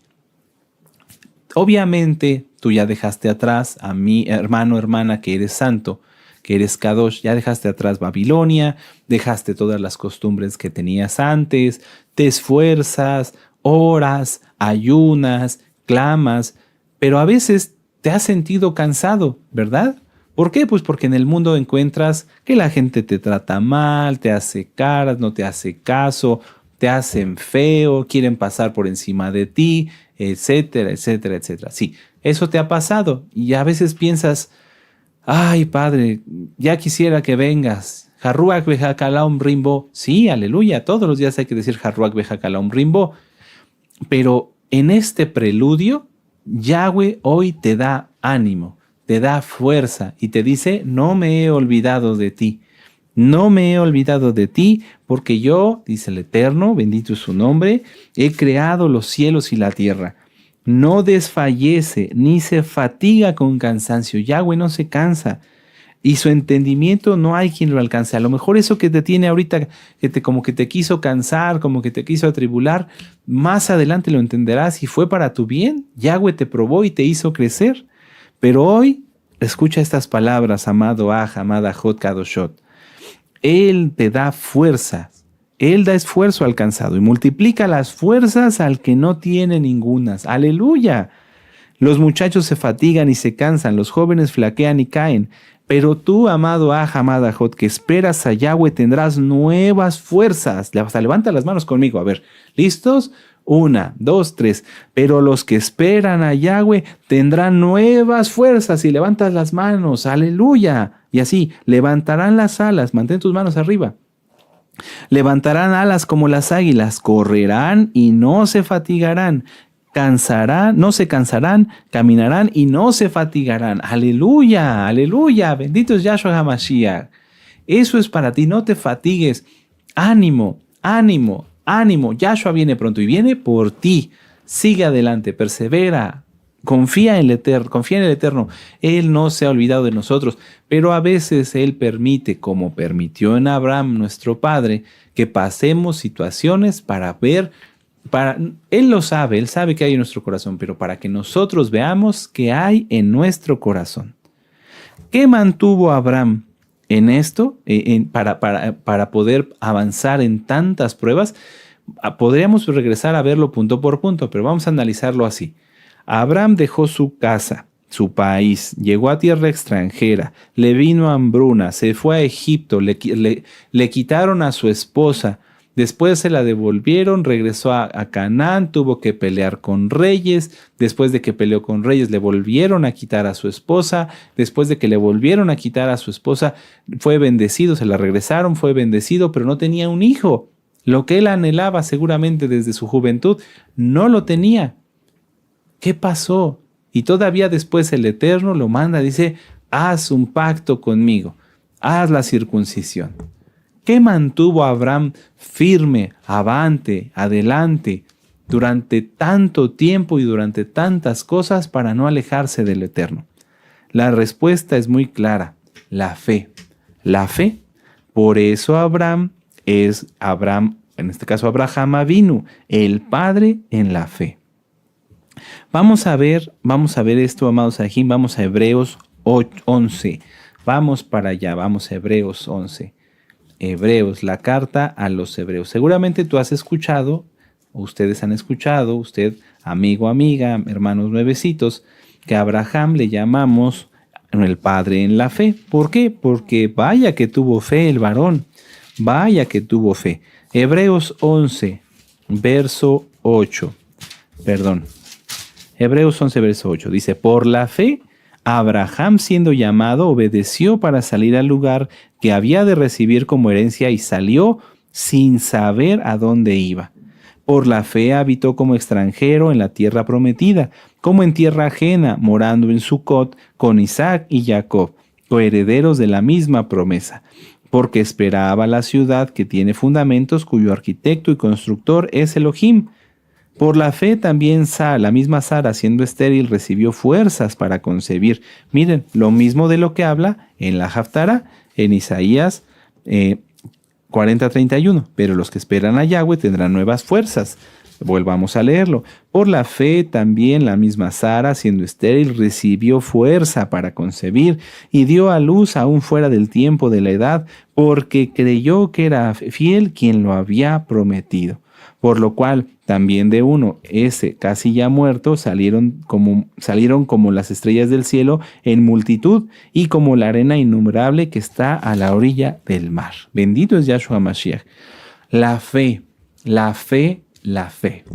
Obviamente, tú ya dejaste atrás a mi hermano, hermana, que eres santo, que eres Kadosh, ya dejaste atrás Babilonia, dejaste todas las costumbres que tenías antes, te esfuerzas, oras, ayunas, clamas, pero a veces te has sentido cansado, ¿verdad? ¿Por qué? Pues porque en el mundo encuentras que la gente te trata mal, te hace caras, no te hace caso, te hacen feo, quieren pasar por encima de ti, etcétera, etcétera, etcétera. Sí, eso te ha pasado y a veces piensas, ay Padre, ya quisiera que vengas. Harruach bejakalam rimbo. Sí, aleluya, todos los días hay que decir Harruach bejakalam rimbo. Pero en este preludio, Yahweh hoy te da ánimo, te da fuerza y te dice, no me he olvidado de ti. No me he olvidado de ti, porque yo, dice el Eterno, bendito es su nombre, he creado los cielos y la tierra. No desfallece ni se fatiga con cansancio. Yahweh no se cansa y su entendimiento no hay quien lo alcance. A lo mejor eso que te tiene ahorita, como que te quiso cansar, como que te quiso atribular, más adelante lo entenderás y fue para tu bien. Yahweh te probó y te hizo crecer. Pero hoy, escucha estas palabras, amado Aj, amada Jot Kadoshot. Él te da fuerza, Él da esfuerzo al cansado y multiplica las fuerzas al que no tiene ningunas. ¡Aleluya! Los muchachos se fatigan y se cansan, los jóvenes flaquean y caen. Pero tú, amado Aj, amada Jot, que esperas a Yahweh, tendrás nuevas fuerzas. Hasta levanta las manos conmigo. A ver, ¿listos? 1, 2, 3. Pero los que esperan a Yahweh tendrán nuevas fuerzas y levantas las manos. ¡Aleluya! Y así, levantarán las alas. Mantén tus manos arriba. Levantarán alas como las águilas, correrán y no se fatigarán, cansarán, no se cansarán, caminarán y no se fatigarán. Aleluya, aleluya, bendito es Yahshua HaMashiach. Eso es para ti, no te fatigues. Ánimo, ánimo, ánimo. Yahshua viene pronto y viene por ti. Sigue adelante, persevera. Confía en el Eterno. Él no se ha olvidado de nosotros, pero a veces Él permite, como permitió en Abraham, nuestro padre, que pasemos situaciones para ver, Él lo sabe, Él sabe qué hay en nuestro corazón, pero para que nosotros veamos qué hay en nuestro corazón. ¿Qué mantuvo a Abraham en esto, para poder avanzar en tantas pruebas? Podríamos regresar a verlo punto por punto, pero vamos a analizarlo así. Abraham dejó su casa, su país, llegó a tierra extranjera, le vino hambruna, se fue a Egipto, le quitaron a su esposa, después se la devolvieron, regresó a Canaán, tuvo que pelear con reyes, después de que peleó con reyes le volvieron a quitar a su esposa, después de que le volvieron a quitar a su esposa, fue bendecido, se la regresaron, fue bendecido, pero no tenía un hijo. Lo que él anhelaba seguramente desde su juventud, no lo tenía. ¿Qué pasó? Y todavía después el Eterno lo manda, dice, haz un pacto conmigo, haz la circuncisión. ¿Qué mantuvo a Abraham firme, avante, adelante, durante tanto tiempo y durante tantas cosas para no alejarse del Eterno? La respuesta es muy clara, la fe. La fe. Por eso Abraham es Abraham, en este caso Abraham Avinu, el padre en la fe. Vamos a ver esto, amados Ajim, vamos a Hebreos 11. Vamos para allá, vamos a Hebreos 11. Hebreos, la carta a los hebreos. Seguramente tú has escuchado, ustedes han escuchado, usted, amigo, amiga, hermanos nuevecitos, que a Abraham le llamamos el padre en la fe. ¿Por qué? Porque vaya que tuvo fe el varón, vaya que tuvo fe. Hebreos 11, verso 8. Hebreos 11, verso 8. Dice, por la fe, Abraham siendo llamado obedeció para salir al lugar que había de recibir como herencia y salió sin saber a dónde iba. Por la fe habitó como extranjero en la tierra prometida, como en tierra ajena, morando en Sucot con Isaac y Jacob, coherederos de la misma promesa, porque esperaba la ciudad que tiene fundamentos, cuyo arquitecto y constructor es Elohim. Por la fe también la misma Sara, siendo estéril, recibió fuerzas para concebir. Miren, lo mismo de lo que habla en la Haftará, en Isaías 40:31. Pero los que esperan a Yahweh tendrán nuevas fuerzas. Volvamos a leerlo. Por la fe también la misma Sara, siendo estéril, recibió fuerza para concebir y dio a luz aún fuera del tiempo de la edad, porque creyó que era fiel quien lo había prometido. Por lo cual también de uno, ese casi ya muerto, salieron como las estrellas del cielo en multitud y como la arena innumerable que está a la orilla del mar. Bendito es Yahshua Mashiach. La fe, la fe, la fe.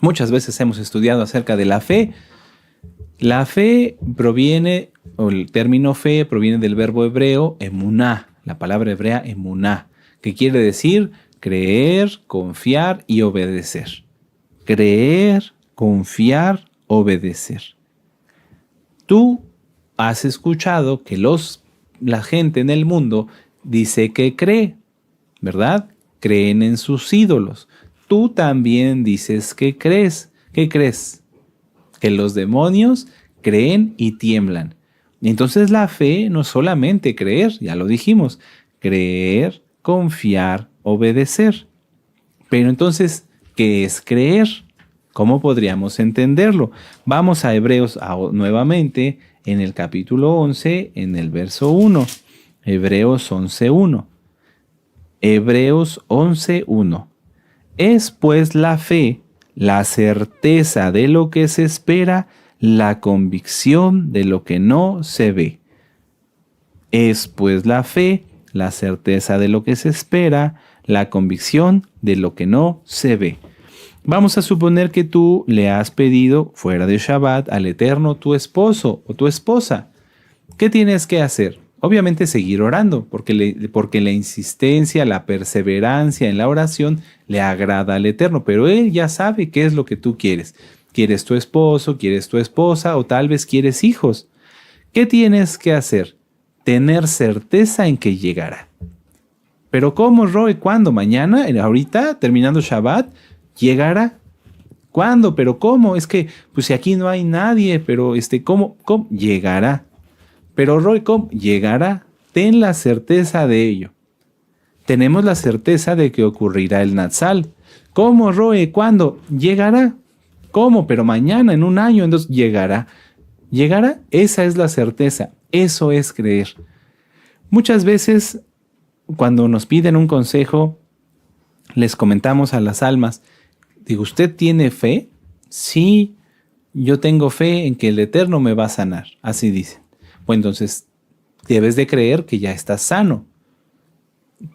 Muchas veces hemos estudiado acerca de la fe. La fe proviene, o el término fe proviene del verbo hebreo emuná, la palabra hebrea emuná, que quiere decir creer, confiar y obedecer. Creer, confiar, obedecer. Tú has escuchado que la gente en el mundo dice que cree, ¿verdad? Creen en sus ídolos. Tú también dices que crees. ¿Qué crees? Que los demonios creen y tiemblan. Entonces la fe no es solamente creer, ya lo dijimos, creer, confiar, obedecer. Pero entonces, ¿qué es creer? ¿Cómo podríamos entenderlo? Vamos a Hebreos nuevamente en el capítulo 11, en el verso 1. Hebreos 11:1. Hebreos 11:1. Es pues la fe, la certeza de lo que se espera, la convicción de lo que no se ve. Es pues la fe, la certeza de lo que se espera, la convicción de lo que no se ve. Vamos a suponer que tú le has pedido fuera de Shabbat al Eterno tu esposo o tu esposa. ¿Qué tienes que hacer? Obviamente seguir orando, porque la insistencia, la perseverancia en la oración le agrada al Eterno, pero Él ya sabe qué es lo que tú quieres. ¿Quieres tu esposo, quieres tu esposa o tal vez quieres hijos? ¿Qué tienes que hacer? Tener certeza en que llegará. ¿Pero cómo, Roy? ¿Cuándo? ¿Mañana? ¿Ahorita? ¿Terminando Shabbat? ¿Llegará? ¿Cuándo? ¿Pero cómo? Es que, pues si aquí no hay nadie, pero ¿cómo? ¿Cómo? Llegará. Pero Roy, ¿cómo? Llegará. Ten la certeza de ello. Tenemos la certeza de que ocurrirá el Natsal. ¿Cómo, Roy? ¿Cuándo? Llegará. ¿Cómo? Pero mañana, en un año, entonces llegará. ¿Llegará? Esa es la certeza. Eso es creer. Muchas veces, cuando nos piden un consejo, les comentamos a las almas, digo, ¿usted tiene fe? Sí, yo tengo fe en que el Eterno me va a sanar. Así dicen. Bueno, entonces debes de creer que ya estás sano.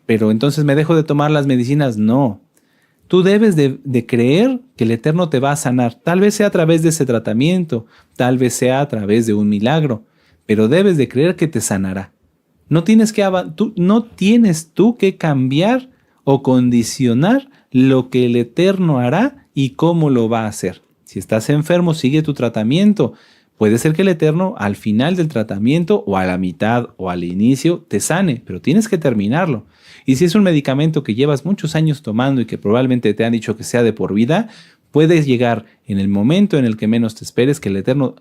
Pero entonces me dejo de tomar las medicinas. No. Tú debes de creer que el Eterno te va a sanar. Tal vez sea a través de ese tratamiento, tal vez sea a través de un milagro, pero debes de creer que te sanará. No tienes tú que cambiar o condicionar lo que el Eterno hará y cómo lo va a hacer. Si estás enfermo, sigue tu tratamiento. Puede ser que el Eterno al final del tratamiento o a la mitad o al inicio te sane, pero tienes que terminarlo. Y si es un medicamento que llevas muchos años tomando y que probablemente te han dicho que sea de por vida, puedes llegar en el momento en el que menos te esperes que el Eterno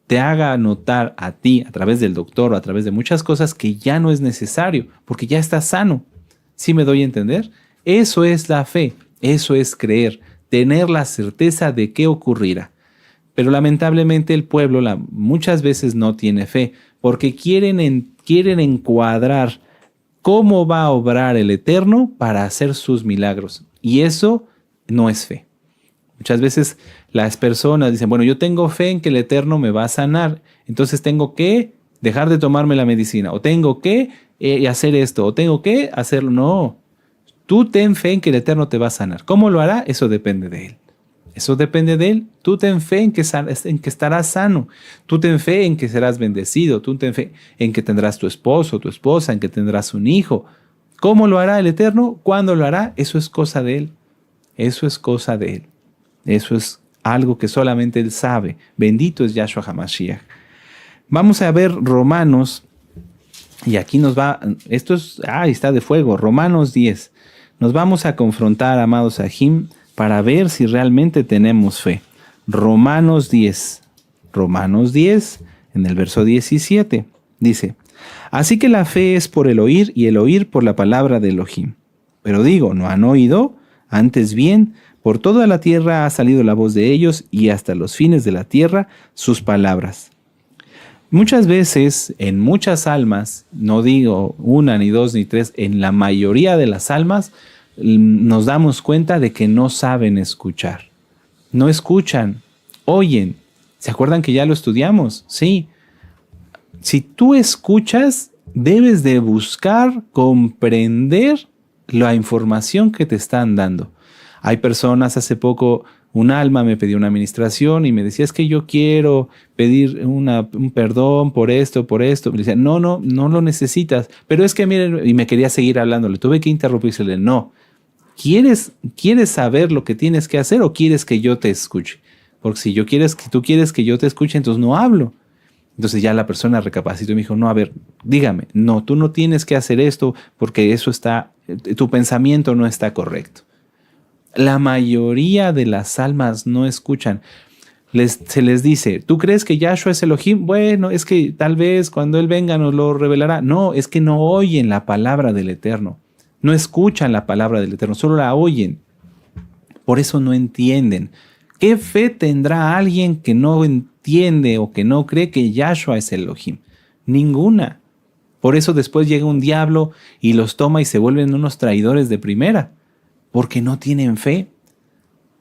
te haga notar a ti, a través del doctor o a través de muchas cosas, que ya no es necesario, porque ya estás sano. ¿Sí me doy a entender? Eso es la fe, eso es creer, tener la certeza de que ocurrirá. Pero lamentablemente el pueblo muchas veces no tiene fe, porque quieren encuadrar cómo va a obrar el Eterno para hacer sus milagros. Y eso no es fe. Muchas veces las personas dicen, bueno, yo tengo fe en que el Eterno me va a sanar, entonces tengo que dejar de tomarme la medicina, o tengo que hacer esto, o tengo que hacerlo. No, tú ten fe en que el Eterno te va a sanar. ¿Cómo lo hará? Eso depende de Él. Eso depende de Él. Tú ten fe en que estarás sano. Tú ten fe en que serás bendecido. Tú ten fe en que tendrás tu esposo, tu esposa, en que tendrás un hijo. ¿Cómo lo hará el Eterno? ¿Cuándo lo hará? Eso es cosa de Él. Eso es cosa de Él. Eso es algo que solamente Él sabe. Bendito es Yahshua HaMashiach. Vamos a ver Romanos. Y aquí nos va, está de fuego. Romanos 10. Nos vamos a confrontar, amados Ajim, para ver si realmente tenemos fe. Romanos 10, en el verso 17, dice, así que la fe es por el oír y el oír por la palabra de Elohim. Pero digo, ¿no han oído? Antes bien, por toda la tierra ha salido la voz de ellos y hasta los fines de la tierra sus palabras. Muchas veces, en muchas almas, no digo una, ni dos, ni tres, en la mayoría de las almas, nos damos cuenta de que no saben escuchar. No escuchan, oyen. ¿Se acuerdan que ya lo estudiamos? Sí. Si tú escuchas, debes de buscar comprender la información que te están dando. Hay personas, hace poco, un alma me pidió una administración y me decía, es que yo quiero pedir un perdón por esto. Me decía, no lo necesitas. Pero es que miren, y me quería seguir hablando. Le tuve que interrumpirle, no. ¿Quieres saber lo que tienes que hacer o quieres que yo te escuche? Porque si tú quieres que yo te escuche, entonces no hablo. Entonces ya la persona recapacitó y me dijo, no, a ver, dígame, no, tú no tienes que hacer esto porque tu pensamiento no está correcto. La mayoría de las almas no escuchan. Se les dice, ¿tú crees que Yahshua es Elohim? Bueno, es que tal vez cuando Él venga nos lo revelará. No, es que no oyen la palabra del Eterno. No escuchan la palabra del Eterno, solo la oyen. Por eso no entienden. ¿Qué fe tendrá alguien que no entiende o que no cree que Yahshua es Elohim? Ninguna. Por eso después llega un diablo y los toma y se vuelven unos traidores de primera, porque no tienen fe.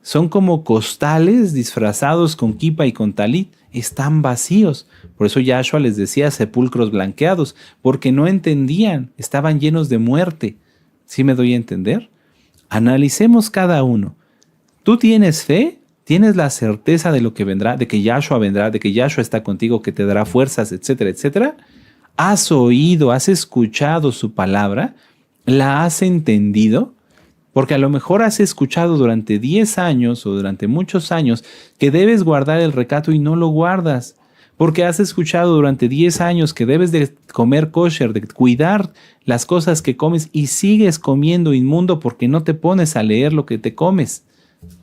Son como costales disfrazados con kipa y con talit. Están vacíos. Por eso Yahshua les decía sepulcros blanqueados, porque no entendían, estaban llenos de muerte. ¿Sí me doy a entender? Analicemos cada uno. ¿Tú tienes fe? ¿Tienes la certeza de lo que vendrá, de que Yahshua vendrá, de que Yahshua está contigo, que te dará fuerzas, etcétera, etcétera? ¿Has oído, has escuchado su palabra? ¿La has entendido? Porque a lo mejor has escuchado durante 10 años o durante muchos años que debes guardar el recato y no lo guardas. Porque has escuchado durante 10 años que debes de comer kosher, de cuidar las cosas que comes y sigues comiendo inmundo porque no te pones a leer lo que te comes.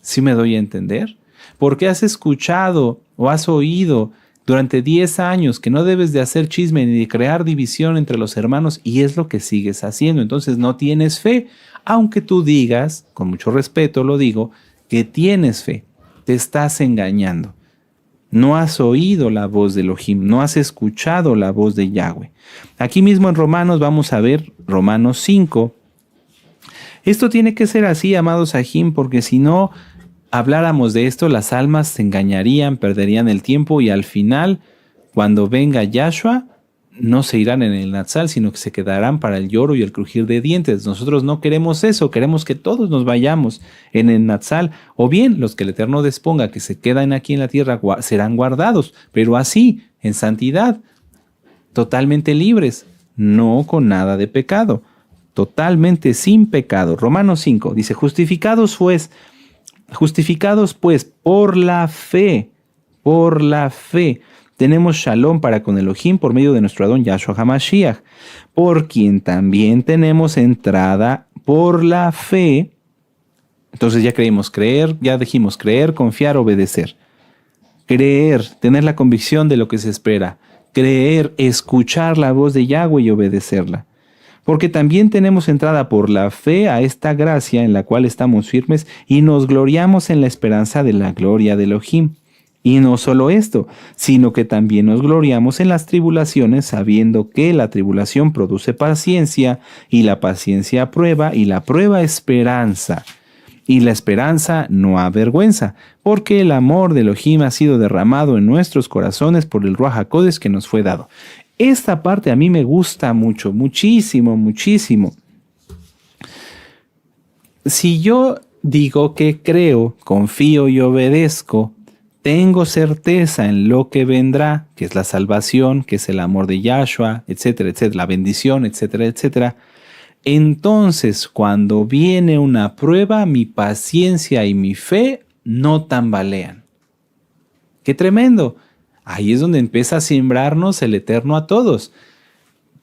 ¿Sí me doy a entender? Porque has escuchado o has oído durante 10 años que no debes de hacer chisme ni de crear división entre los hermanos y es lo que sigues haciendo. Entonces no tienes fe, aunque tú digas, con mucho respeto lo digo, que tienes fe. Te estás engañando. No has oído la voz de Elohim, no has escuchado la voz de Yahweh. Aquí mismo en Romanos vamos a ver Romanos 5. Esto tiene que ser así, amados Ajim, porque si no habláramos de esto, las almas se engañarían, perderían el tiempo y al final, cuando venga Yahshua, no se irán en el Natsal, sino que se quedarán para el lloro y el crujir de dientes. Nosotros no queremos eso, queremos que todos nos vayamos en el Natsal, o bien los que el Eterno disponga que se quedan aquí en la tierra serán guardados, pero así, en santidad, totalmente libres, no con nada de pecado, totalmente sin pecado. Romanos 5 dice, justificados pues por la fe, tenemos shalom para con Elohim por medio de nuestro Adón Yahshua HaMashiach, por quien también tenemos entrada por la fe. Entonces ya dijimos creer, confiar, obedecer. Creer, tener la convicción de lo que se espera. Creer, escuchar la voz de Yahweh y obedecerla. Porque también tenemos entrada por la fe a esta gracia en la cual estamos firmes y nos gloriamos en la esperanza de la gloria de Elohim. Y no solo esto, sino que también nos gloriamos en las tribulaciones, sabiendo que la tribulación produce paciencia, y la paciencia prueba, y la prueba esperanza. Y la esperanza no avergüenza, porque el amor de Elohim ha sido derramado en nuestros corazones por el Ruach HaKodesh que nos fue dado. Esta parte a mí me gusta mucho, muchísimo, muchísimo. Si yo digo que creo, confío y obedezco, tengo certeza en lo que vendrá, que es la salvación, que es el amor de Yahshua, etcétera, etcétera, la bendición, etcétera, etcétera. Entonces, cuando viene una prueba, mi paciencia y mi fe no tambalean. ¡Qué tremendo! Ahí es donde empieza a sembrarnos el Eterno a todos.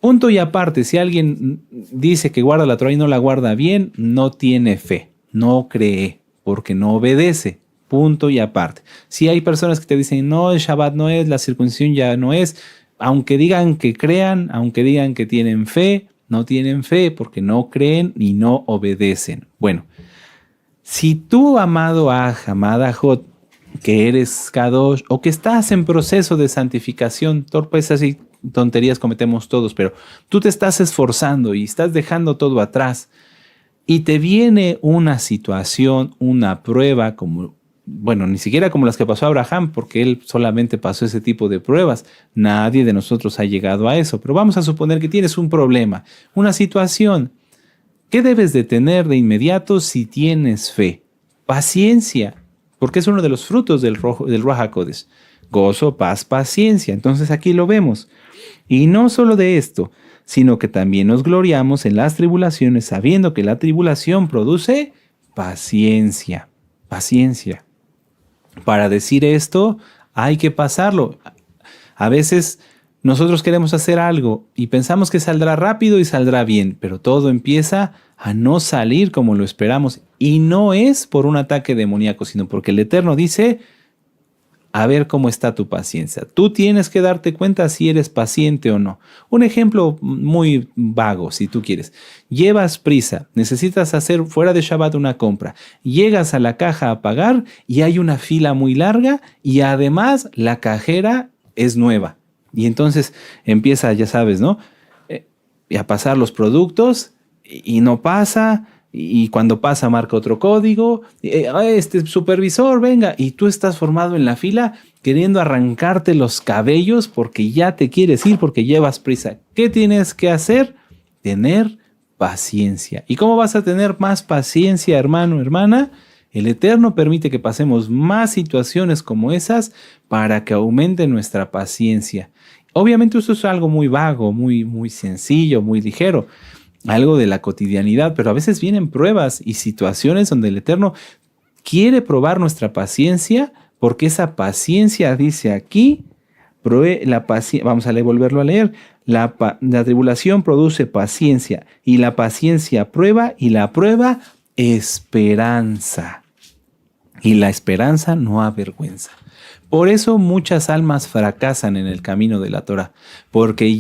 Punto y aparte, si alguien dice que guarda la Torah y no la guarda bien, no tiene fe, no cree, porque no obedece. Punto y aparte. Si hay personas que te dicen, no, el Shabbat no es, la circuncisión ya no es, aunque digan que crean, aunque digan que tienen fe, no tienen fe porque no creen y no obedecen. Bueno, si tú, amado Aj, amada Jot, que eres Kadosh o que estás en proceso de santificación, torpezas y tonterías cometemos todos, pero tú te estás esforzando y estás dejando todo atrás y te viene una situación, una prueba ni siquiera como las que pasó a Abraham, porque él solamente pasó ese tipo de pruebas. Nadie de nosotros ha llegado a eso, pero vamos a suponer que tienes un problema, una situación. ¿Qué debes de tener de inmediato si tienes fe? Paciencia, porque es uno de los frutos del Ruach HaKodesh. Gozo, paz, paciencia. Entonces aquí lo vemos. Y no solo de esto, sino que también nos gloriamos en las tribulaciones, sabiendo que la tribulación produce paciencia. Paciencia. Para decir esto, hay que pasarlo. A veces nosotros queremos hacer algo y pensamos que saldrá rápido y saldrá bien, pero todo empieza a no salir como lo esperamos. Y no es por un ataque demoníaco, sino porque el Eterno dice, a ver cómo está tu paciencia. Tú tienes que darte cuenta si eres paciente o no. Un ejemplo muy vago, si tú quieres. Llevas prisa, necesitas hacer fuera de Shabbat una compra. Llegas a la caja a pagar y hay una fila muy larga y además la cajera es nueva. Y entonces empieza, ya sabes, ¿no? A pasar los productos y no pasa. Y cuando pasa marca otro código, este supervisor, venga, y tú estás formado en la fila queriendo arrancarte los cabellos porque ya te quieres ir, porque llevas prisa. ¿Qué tienes que hacer? Tener paciencia. ¿Y cómo vas a tener más paciencia, hermano, hermana? El Eterno permite que pasemos más situaciones como esas para que aumente nuestra paciencia. Obviamente esto es algo muy vago, muy sencillo, muy ligero, algo de la cotidianidad, pero a veces vienen pruebas y situaciones donde el Eterno quiere probar nuestra paciencia, porque esa paciencia, dice aquí, vamos a volverlo a leer, la tribulación produce paciencia, y la paciencia prueba, y la prueba esperanza. Y la esperanza no avergüenza. Por eso muchas almas fracasan en el camino de la Torah, porque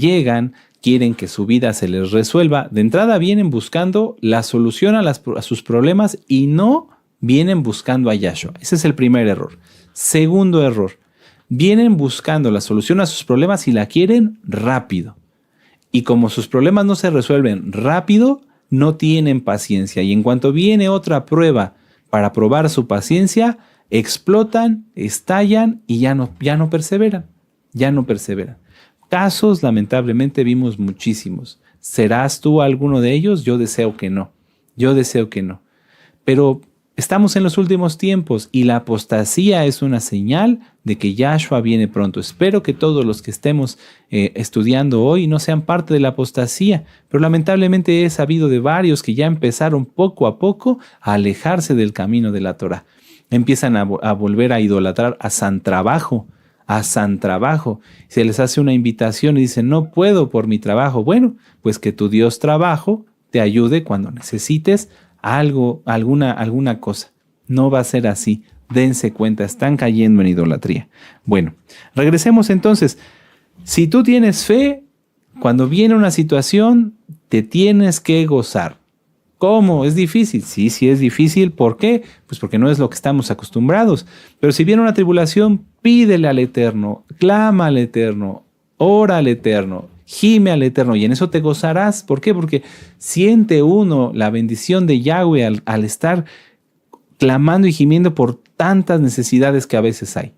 quieren que su vida se les resuelva. De entrada vienen buscando la solución a sus problemas y no vienen buscando a Yahshua. Ese es el primer error. Segundo error, vienen buscando la solución a sus problemas y la quieren rápido. Y como sus problemas no se resuelven rápido, no tienen paciencia. Y en cuanto viene otra prueba para probar su paciencia, explotan, estallan y ya no perseveran. Ya no perseveran. Casos, lamentablemente, vimos muchísimos. ¿Serás tú alguno de ellos? Yo deseo que no. Yo deseo que no. Pero estamos en los últimos tiempos y la apostasía es una señal de que Yahshua viene pronto. Espero que todos los que estemos estudiando hoy no sean parte de la apostasía, pero lamentablemente he sabido de varios que ya empezaron poco a poco a alejarse del camino de la Torah. Empiezan a volver a idolatrar a San Trabajo. Se les hace una invitación y dicen, no puedo por mi trabajo. Bueno, pues que tu Dios trabajo te ayude cuando necesites algo, alguna cosa. No va a ser así. Dense cuenta, están cayendo en idolatría. Bueno, regresemos entonces. Si tú tienes fe, cuando viene una situación, te tienes que gozar. ¿Cómo? ¿Es difícil? Sí es difícil. ¿Por qué? Pues porque no es lo que estamos acostumbrados. Pero si viene una tribulación, pídele al Eterno, clama al Eterno, ora al Eterno, gime al Eterno y en eso te gozarás. ¿Por qué? Porque siente uno la bendición de Yahweh al estar clamando y gimiendo por tantas necesidades que a veces hay.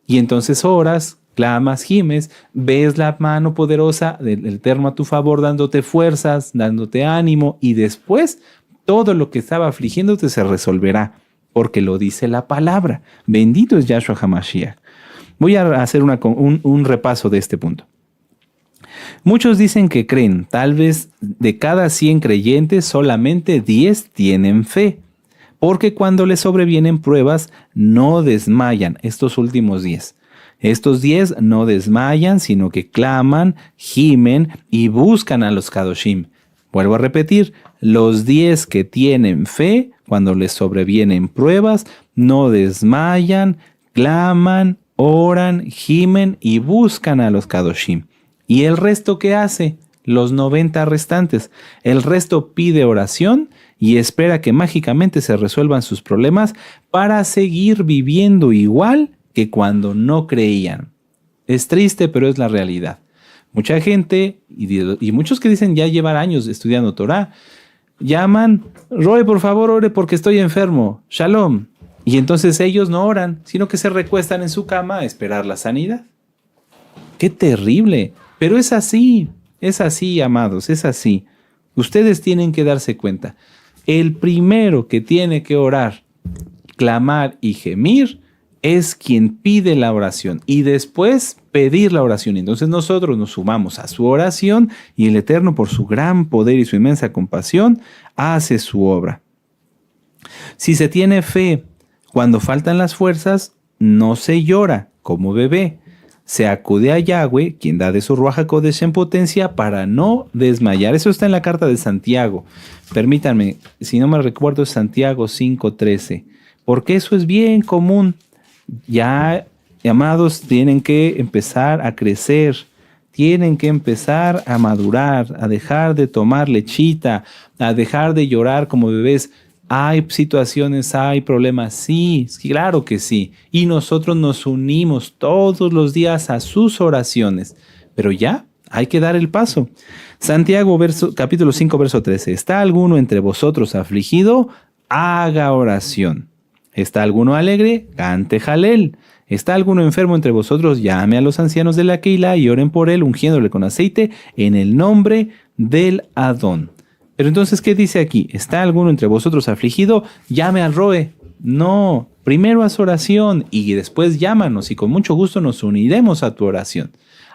Y entonces oras, clamas, gimes, ves la mano poderosa del Eterno a tu favor, dándote fuerzas, dándote ánimo, y después todo lo que estaba afligiéndote se resolverá, porque lo dice la palabra. Bendito es Yahshua HaMashiach. Voy a hacer un repaso de este punto. Muchos dicen que creen, tal vez de cada 100 creyentes, solamente 10 tienen fe, porque cuando les sobrevienen pruebas, no desmayan estos últimos 10. Estos 10 no desmayan, sino que claman, gimen y buscan a los Kadoshim. Vuelvo a repetir, los 10 que tienen fe, cuando les sobrevienen pruebas, no desmayan, claman, oran, gimen y buscan a los Kadoshim. ¿Y el resto qué hace? Los 90 restantes. El resto pide oración y espera que mágicamente se resuelvan sus problemas para seguir viviendo igual que cuando no creían. Es triste, pero es la realidad. Mucha gente y muchos que dicen ya llevar años estudiando Torah, llaman, Roy, por favor, ore porque estoy enfermo, Shalom. Y entonces ellos no oran, sino que se recuestan en su cama a esperar la sanidad. ¡Qué terrible! Pero es así, amados, es así. Ustedes tienen que darse cuenta. El primero que tiene que orar, clamar y gemir es quien pide la oración y después pedir la oración. Entonces nosotros nos sumamos a su oración y el Eterno, por su gran poder y su inmensa compasión, hace su obra. Si se tiene fe, cuando faltan las fuerzas, no se llora como bebé. se acude a Yahweh, quien da de su Ruach HaKodesh en potencia, para no desmayar. Eso está en la carta de Santiago. Permítanme, si no me recuerdo, es Santiago 5:13. Porque eso es bien común. Ya, amados, tienen que empezar a crecer. Tienen que empezar a madurar, a dejar de tomar lechita, a dejar de llorar como bebés. Hay situaciones, hay problemas, sí, claro que sí. Y nosotros nos unimos todos los días a sus oraciones. Pero ya, hay que dar el paso. Santiago capítulo 5, verso 13. ¿Está alguno entre vosotros afligido? Haga oración. ¿Está alguno alegre? Cante jalel. ¿Está alguno enfermo entre vosotros? Llame a los ancianos de la Keilah y oren por él, ungiéndole con aceite en el nombre del Adón. Pero entonces, ¿qué dice aquí? ¿Está alguno entre vosotros afligido? Llame al Roe. No, primero haz oración y después llámanos y con mucho gusto nos uniremos a tu oración.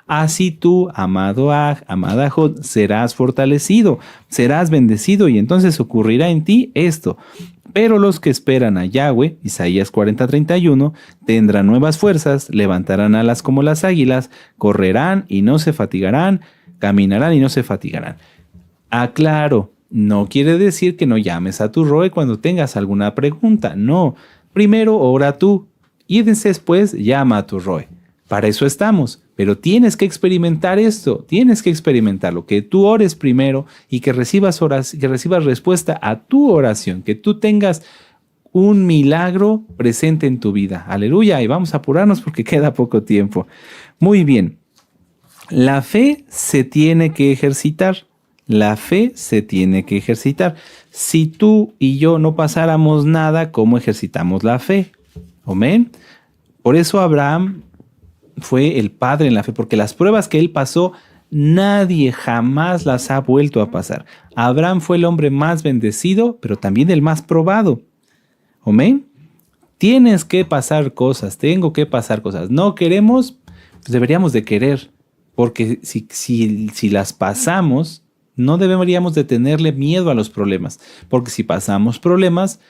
Así tú, amado Aj, amada Jod, serás fortalecido, serás bendecido y entonces ocurrirá en ti esto. Pero los que esperan a Yahweh, Isaías 40:31, tendrán nuevas fuerzas, levantarán alas como las águilas, correrán y no se fatigarán, caminarán y no se fatigarán. Aclaro, no quiere decir que no llames a tu Roe cuando tengas alguna pregunta, no. Primero ora tú y después llama a tu Roe. Para eso estamos, pero tienes que experimentar esto, tienes que experimentarlo, que tú ores primero y que recibas respuesta a tu oración, que tú tengas un milagro presente en tu vida. Aleluya, y vamos a apurarnos porque queda poco tiempo. Muy bien, la fe se tiene que ejercitar, la fe se tiene que ejercitar. Si tú y yo no pasáramos nada, ¿cómo ejercitamos la fe? Amén. Por eso Abraham fue el padre en la fe, porque las pruebas que él pasó, nadie jamás las ha vuelto a pasar. Abraham fue el hombre más bendecido, pero también el más probado. ¿Amén? Tienes que pasar cosas, tengo que pasar cosas. No queremos, pues deberíamos de querer, porque si las pasamos, no deberíamos de tenerle miedo a los problemas, porque si pasamos problemas,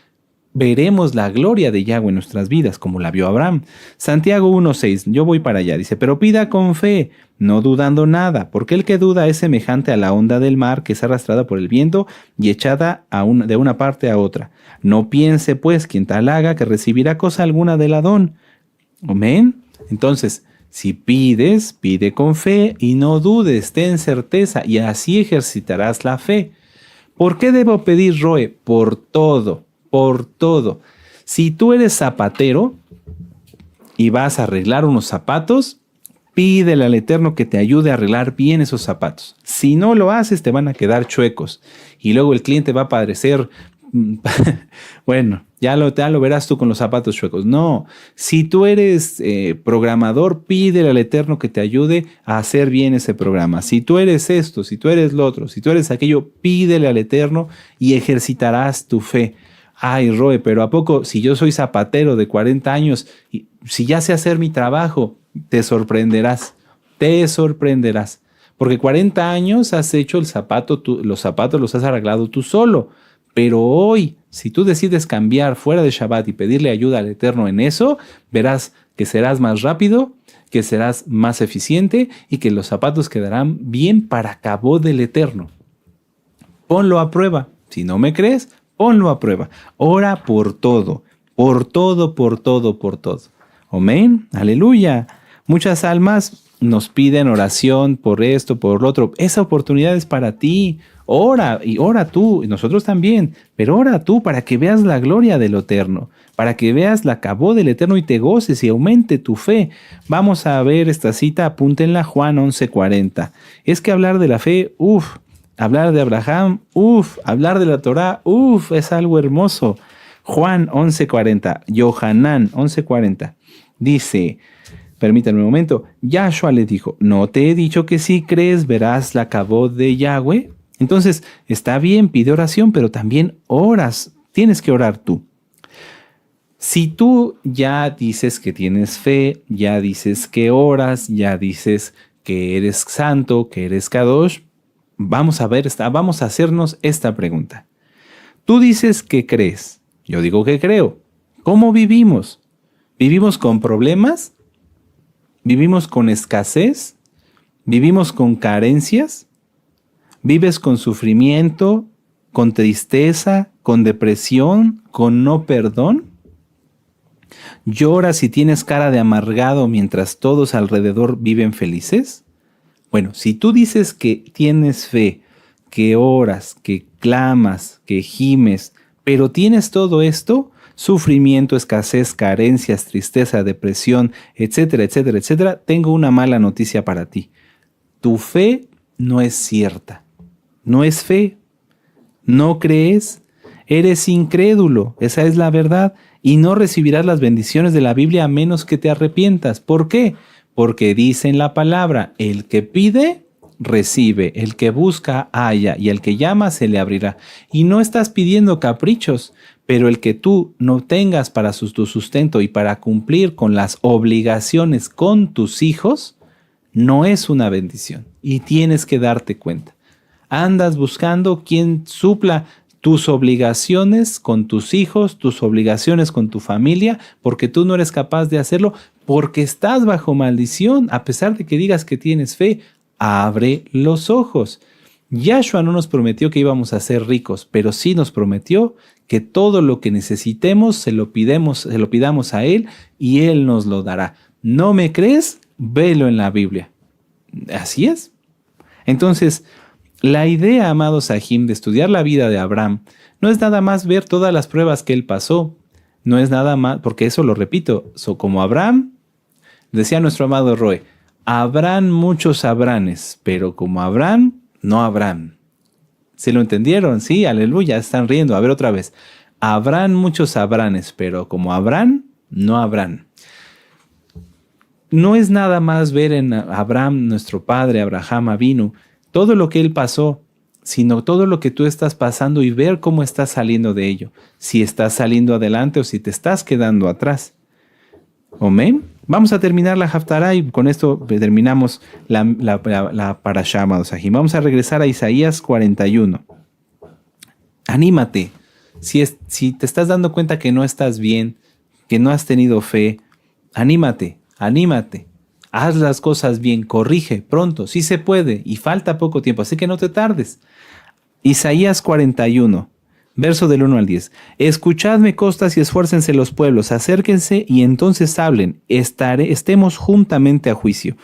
veremos la gloria de Yahweh en nuestras vidas, como la vio Abraham. Santiago 1:6, yo voy para allá, dice, pero pida con fe, no dudando nada, porque el que duda es semejante a la onda del mar que es arrastrada por el viento y echada de una parte a otra. No piense, pues, quien tal haga que recibirá cosa alguna del Adón. Amén. Entonces, si pides, pide con fe y no dudes, ten certeza y así ejercitarás la fe. ¿Por qué debo pedir, Roe? Por todo. Por todo. Si tú eres zapatero y vas a arreglar unos zapatos, pídele al Eterno que te ayude a arreglar bien esos zapatos. Si no lo haces, te van a quedar chuecos y luego el cliente va a padecer, bueno, ya lo verás tú con los zapatos chuecos. No, si tú eres programador, pídele al Eterno que te ayude a hacer bien ese programa. Si tú eres esto, si tú eres lo otro, si tú eres aquello, pídele al Eterno y ejercitarás tu fe. Ay, Roe, pero ¿a poco si yo soy zapatero de 40 años y si ya sé hacer mi trabajo, te sorprenderás, porque 40 años has hecho los zapatos los has arreglado tú solo, pero hoy, si tú decides cambiar fuera de Shabbat y pedirle ayuda al Eterno en eso, verás que serás más rápido, que serás más eficiente y que los zapatos quedarán bien para cabo del Eterno. Ponlo a prueba, si no me crees, ponlo a prueba. Ora por todo, por todo, por todo, por todo. Amén. Aleluya. Muchas almas nos piden oración por esto, por lo otro. Esa oportunidad es para ti. Ora y ora tú, y nosotros también, pero ora tú para que veas la gloria del Eterno, para que veas la cabó del Eterno y te goces y aumente tu fe. Vamos a ver esta cita, apúntenla, Juan 11:40. Es que hablar de la fe, hablar de Abraham, hablar de la Torá, es algo hermoso. Juan 11:40, Yohanan 11:40, dice, permítanme un momento, Yahshua le dijo, ¿no te he dicho que si crees verás la cabot de Yahweh? Entonces, está bien, pide oración, pero también oras, tienes que orar tú. Si tú ya dices que tienes fe, ya dices que oras, ya dices que eres santo, que eres kadosh, vamos a hacernos esta pregunta. Tú dices que crees, yo digo que creo. ¿Cómo vivimos? ¿Vivimos con problemas? ¿Vivimos con escasez? ¿Vivimos con carencias? ¿Vives con sufrimiento, con tristeza, con depresión, con no perdón? ¿Lloras y tienes cara de amargado mientras todos alrededor viven felices? Bueno, si tú dices que tienes fe, que oras, que clamas, que gimes, pero tienes todo esto, sufrimiento, escasez, carencias, tristeza, depresión, etcétera, etcétera, etcétera, tengo una mala noticia para ti. Tu fe no es cierta. No es fe. No crees. Eres incrédulo. Esa es la verdad. Y no recibirás las bendiciones de la Biblia a menos que te arrepientas. ¿Por qué? Porque dice en la palabra, el que pide, recibe, el que busca, halla, y el que llama, se le abrirá. Y no estás pidiendo caprichos, pero el que tú no tengas para tu sustento y para cumplir con las obligaciones con tus hijos, no es una bendición. Y tienes que darte cuenta. Andas buscando quien supla tus obligaciones con tus hijos, tus obligaciones con tu familia, porque tú no eres capaz de hacerlo, porque estás bajo maldición, a pesar de que digas que tienes fe. Abre los ojos. Yahshua no nos prometió que íbamos a ser ricos, pero sí nos prometió que todo lo que necesitemos se lo pidamos a Él y Él nos lo dará. ¿No me crees? Velo en la Biblia. Así es. Entonces, la idea, amados Sahim, de estudiar la vida de Abraham no es nada más ver todas las pruebas que él pasó. No es nada más, porque eso lo repito, como Abraham, decía nuestro amado Roe, habrán muchos Abranes, pero como Abraham, no habrán. ¿Se lo entendieron? Sí, aleluya, están riendo. A ver otra vez. Habrán muchos Abranes, pero como Abraham, no habrán. No es nada más ver en Abraham, nuestro padre, Abraham Avinu, todo lo que él pasó, sino todo lo que tú estás pasando y ver cómo estás saliendo de ello. Si estás saliendo adelante o si te estás quedando atrás. Amén. Vamos a terminar la Haftará y con esto terminamos la Parashá, amados Sahim. Vamos a regresar a Isaías 41. Anímate. Si te estás dando cuenta que no estás bien, que no has tenido fe, anímate. Haz las cosas bien, corrige pronto, sí se puede y falta poco tiempo, así que no te tardes. Isaías 41, verso del 1 al 10. Escuchadme costas y esfuércense los pueblos, acérquense y entonces hablen, estemos juntamente a juicio.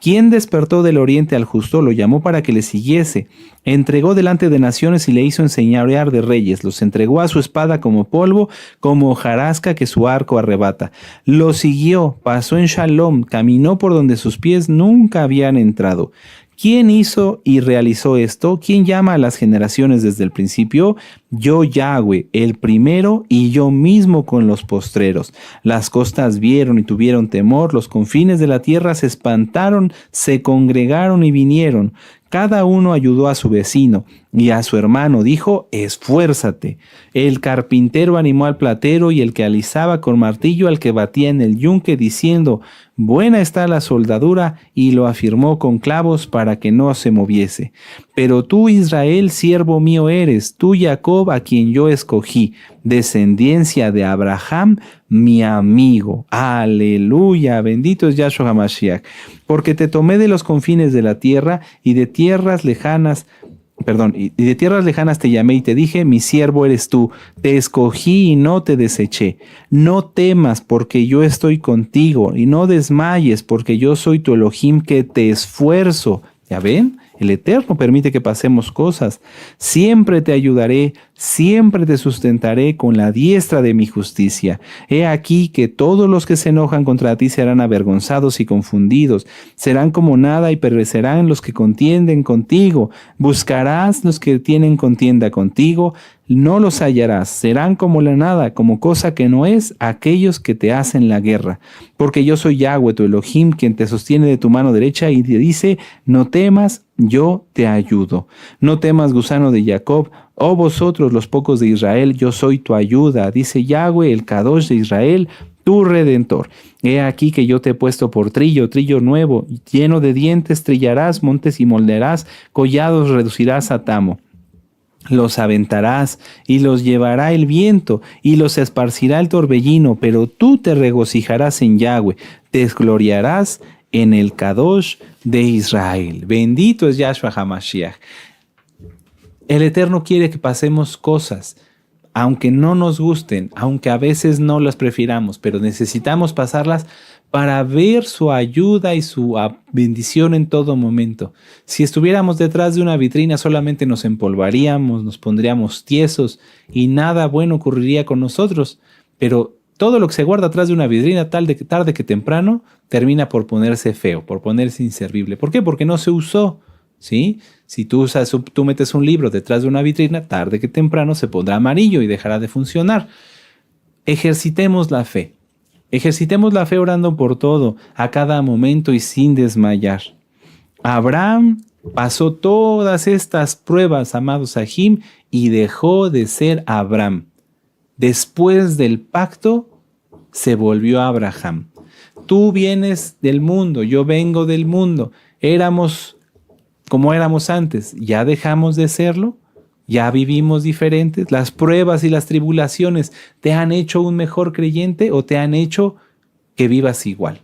¿Quién despertó del oriente al justo? Lo llamó para que le siguiese. Entregó delante de naciones y le hizo enseñorear de reyes. Los entregó a su espada como polvo, como hojarasca que su arco arrebata. Lo siguió, pasó en Shalom, caminó por donde sus pies nunca habían entrado. ¿Quién hizo y realizó esto? ¿Quién llama a las generaciones desde el principio? Yo, Yahweh, el primero y yo mismo con los postreros. Las costas vieron y tuvieron temor, los confines de la tierra se espantaron, se congregaron y vinieron. Cada uno ayudó a su vecino y a su hermano dijo, esfuérzate. El carpintero animó al platero y el que alisaba con martillo al que batía en el yunque diciendo, buena está la soldadura, y lo afirmó con clavos para que no se moviese. Pero tú, Israel, siervo mío eres, tú, Jacob, a quien yo escogí, descendencia de Abraham, mi amigo. Aleluya, bendito es Yahshua HaMashiach. Porque te tomé de los confines de la tierra y de tierras lejanas te llamé y te dije, mi siervo eres tú, te escogí y no te deseché. No temas porque yo estoy contigo y no desmayes porque yo soy tu Elohim que te esfuerzo. ¿Ya ven? El Eterno permite que pasemos cosas. Siempre te ayudaré, siempre te sustentaré con la diestra de mi justicia. He aquí que todos los que se enojan contra ti serán avergonzados y confundidos. Serán como nada y perecerán los que contienden contigo. Buscarás los que tienen contienda contigo, no los hallarás. Serán como la nada, como cosa que no es, aquellos que te hacen la guerra. Porque yo soy Yahweh, tu Elohim, quien te sostiene de tu mano derecha y te dice, no temas, yo te ayudo. No temas, gusano de Jacob, oh vosotros los pocos de Israel, yo soy tu ayuda, dice Yahweh, el Kadosh de Israel, tu Redentor. He aquí que yo te he puesto por trillo nuevo, lleno de dientes, trillarás montes y moldearás, collados reducirás a tamo. Los aventarás y los llevará el viento y los esparcirá el torbellino, pero tú te regocijarás en Yahweh, te gloriarás en el Kadosh de Israel. Bendito es Yahshua HaMashiach. El Eterno quiere que pasemos cosas, aunque no nos gusten, aunque a veces no las prefiramos, pero necesitamos pasarlas para ver su ayuda y su bendición en todo momento. Si estuviéramos detrás de una vitrina, solamente nos empolvaríamos, nos pondríamos tiesos y nada bueno ocurriría con nosotros. Pero todo lo que se guarda atrás de una vitrina, tarde que temprano, termina por ponerse feo, por ponerse inservible. ¿Por qué? Porque no se usó. ¿Sí? Si tú metes un libro detrás de una vitrina, tarde que temprano se pondrá amarillo y dejará de funcionar. Ejercitemos la fe. Ejercitemos la fe orando por todo, a cada momento y sin desmayar. Abraham pasó todas estas pruebas, amados Sahim, y dejó de ser Abraham. Después del pacto, se volvió Abraham. Tú vienes del mundo, yo vengo del mundo. Éramos como éramos antes, ¿ya dejamos de serlo? ¿Ya vivimos diferentes? ¿Las pruebas y las tribulaciones te han hecho un mejor creyente o te han hecho que vivas igual?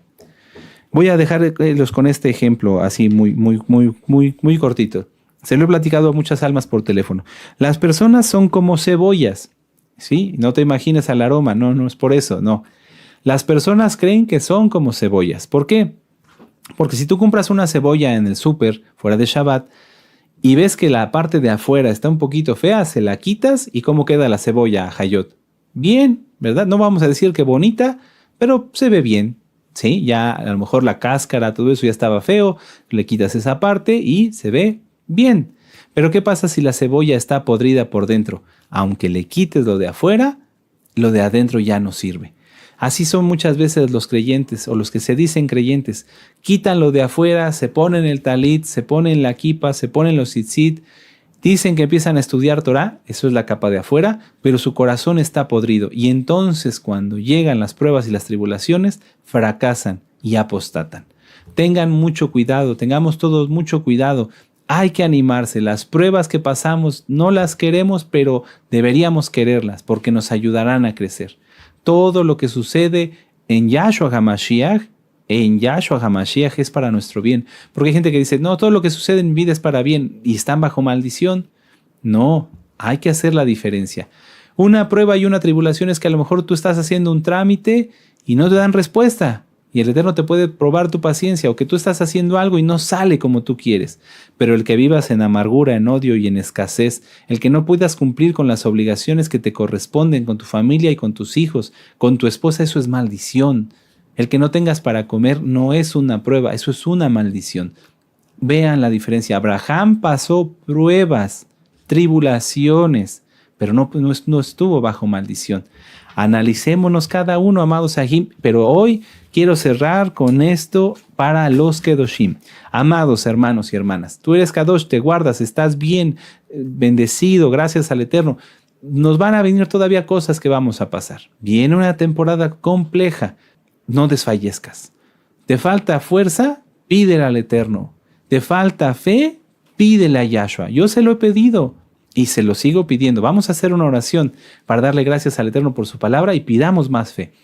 Voy a dejarlos con este ejemplo así muy cortito. Se lo he platicado a muchas almas por teléfono. Las personas son como cebollas, ¿sí? No te imagines al aroma, no es por eso, no. Las personas creen que son como cebollas. ¿Por qué? Porque si tú compras una cebolla en el súper, fuera de Shabbat, y ves que la parte de afuera está un poquito fea, se la quitas y ¿cómo queda la cebolla, Hayot? Bien, ¿verdad? No vamos a decir que bonita, pero se ve bien, ¿sí? Ya a lo mejor la cáscara, todo eso ya estaba feo, le quitas esa parte y se ve bien. Pero ¿qué pasa si la cebolla está podrida por dentro? Aunque le quites lo de afuera, lo de adentro ya no sirve. Así son muchas veces los creyentes o los que se dicen creyentes. Quitan lo de afuera, se ponen el talit, se ponen la kipa, se ponen los tzitzit. Dicen que empiezan a estudiar Torah, eso es la capa de afuera, pero su corazón está podrido. Y entonces cuando llegan las pruebas y las tribulaciones, fracasan y apostatan. Tengan mucho cuidado, tengamos todos mucho cuidado. Hay que animarse. Las pruebas que pasamos no las queremos, pero deberíamos quererlas porque nos ayudarán a crecer. Todo lo que sucede en Yahshua HaMashiach, es para nuestro bien. Porque hay gente que dice, no, todo lo que sucede en mi vida es para bien y están bajo maldición. No, hay que hacer la diferencia. Una prueba y una tribulación es que a lo mejor tú estás haciendo un trámite y no te dan respuesta. Y el Eterno te puede probar tu paciencia, o que tú estás haciendo algo y no sale como tú quieres. Pero el que vivas en amargura, en odio y en escasez, el que no puedas cumplir con las obligaciones que te corresponden con tu familia y con tus hijos, con tu esposa, eso es maldición. El que no tengas para comer no es una prueba, eso es una maldición. Vean la diferencia. Abraham pasó pruebas, tribulaciones, pero no estuvo bajo maldición. Analicémonos cada uno, amados Sahim, pero hoy quiero cerrar con esto para los Kedoshim. Amados hermanos y hermanas, tú eres Kadosh, te guardas, estás bien, bendecido, gracias al Eterno. Nos van a venir todavía cosas que vamos a pasar. Viene una temporada compleja, no desfallezcas. ¿Te falta fuerza? Pídele al Eterno. ¿Te falta fe? Pídele a Yahshua. Yo se lo he pedido. Y se lo sigo pidiendo. Vamos a hacer una oración para darle gracias al Eterno por su palabra y pidamos más fe.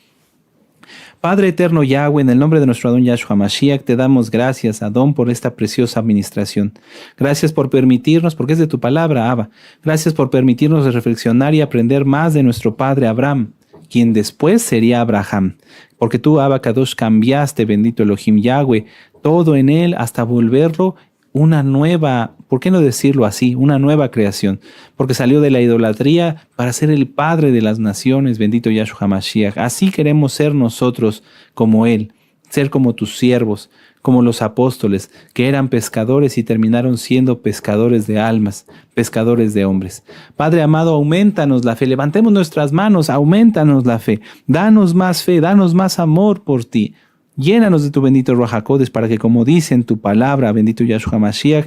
Padre eterno Yahweh, en el nombre de nuestro Adón Yahshua Mashiach, te damos gracias, Adón, por esta preciosa administración. Gracias por permitirnos, porque es de tu palabra, Abba. Gracias por permitirnos reflexionar y aprender más de nuestro padre Abraham, quien después sería Abraham. Porque tú, Abba Kadosh, cambiaste, bendito Elohim Yahweh, todo en él hasta volverlo una nueva, ¿por qué no decirlo así? Una nueva creación, porque salió de la idolatría para ser el Padre de las naciones, bendito Yahshua HaMashiach. Así queremos ser nosotros como Él, ser como tus siervos, como los apóstoles, que eran pescadores y terminaron siendo pescadores de almas, pescadores de hombres. Padre amado, aumentanos la fe, levantemos nuestras manos, aumentanos la fe, danos más fe, danos más amor por ti. Llénanos de tu bendito Ruach HaKodesh para que, como dice en tu palabra, bendito Yahshua HaMashiach,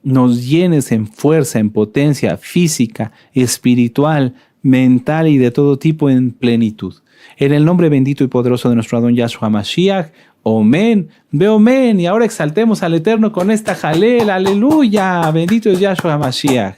nos llenes en fuerza, en potencia física, espiritual, mental y de todo tipo en plenitud. En el nombre bendito y poderoso de nuestro Adón Yahshua HaMashiach, Omen, ve Omen. Y ahora exaltemos al Eterno con esta jalel, aleluya, bendito es Yahshua HaMashiach.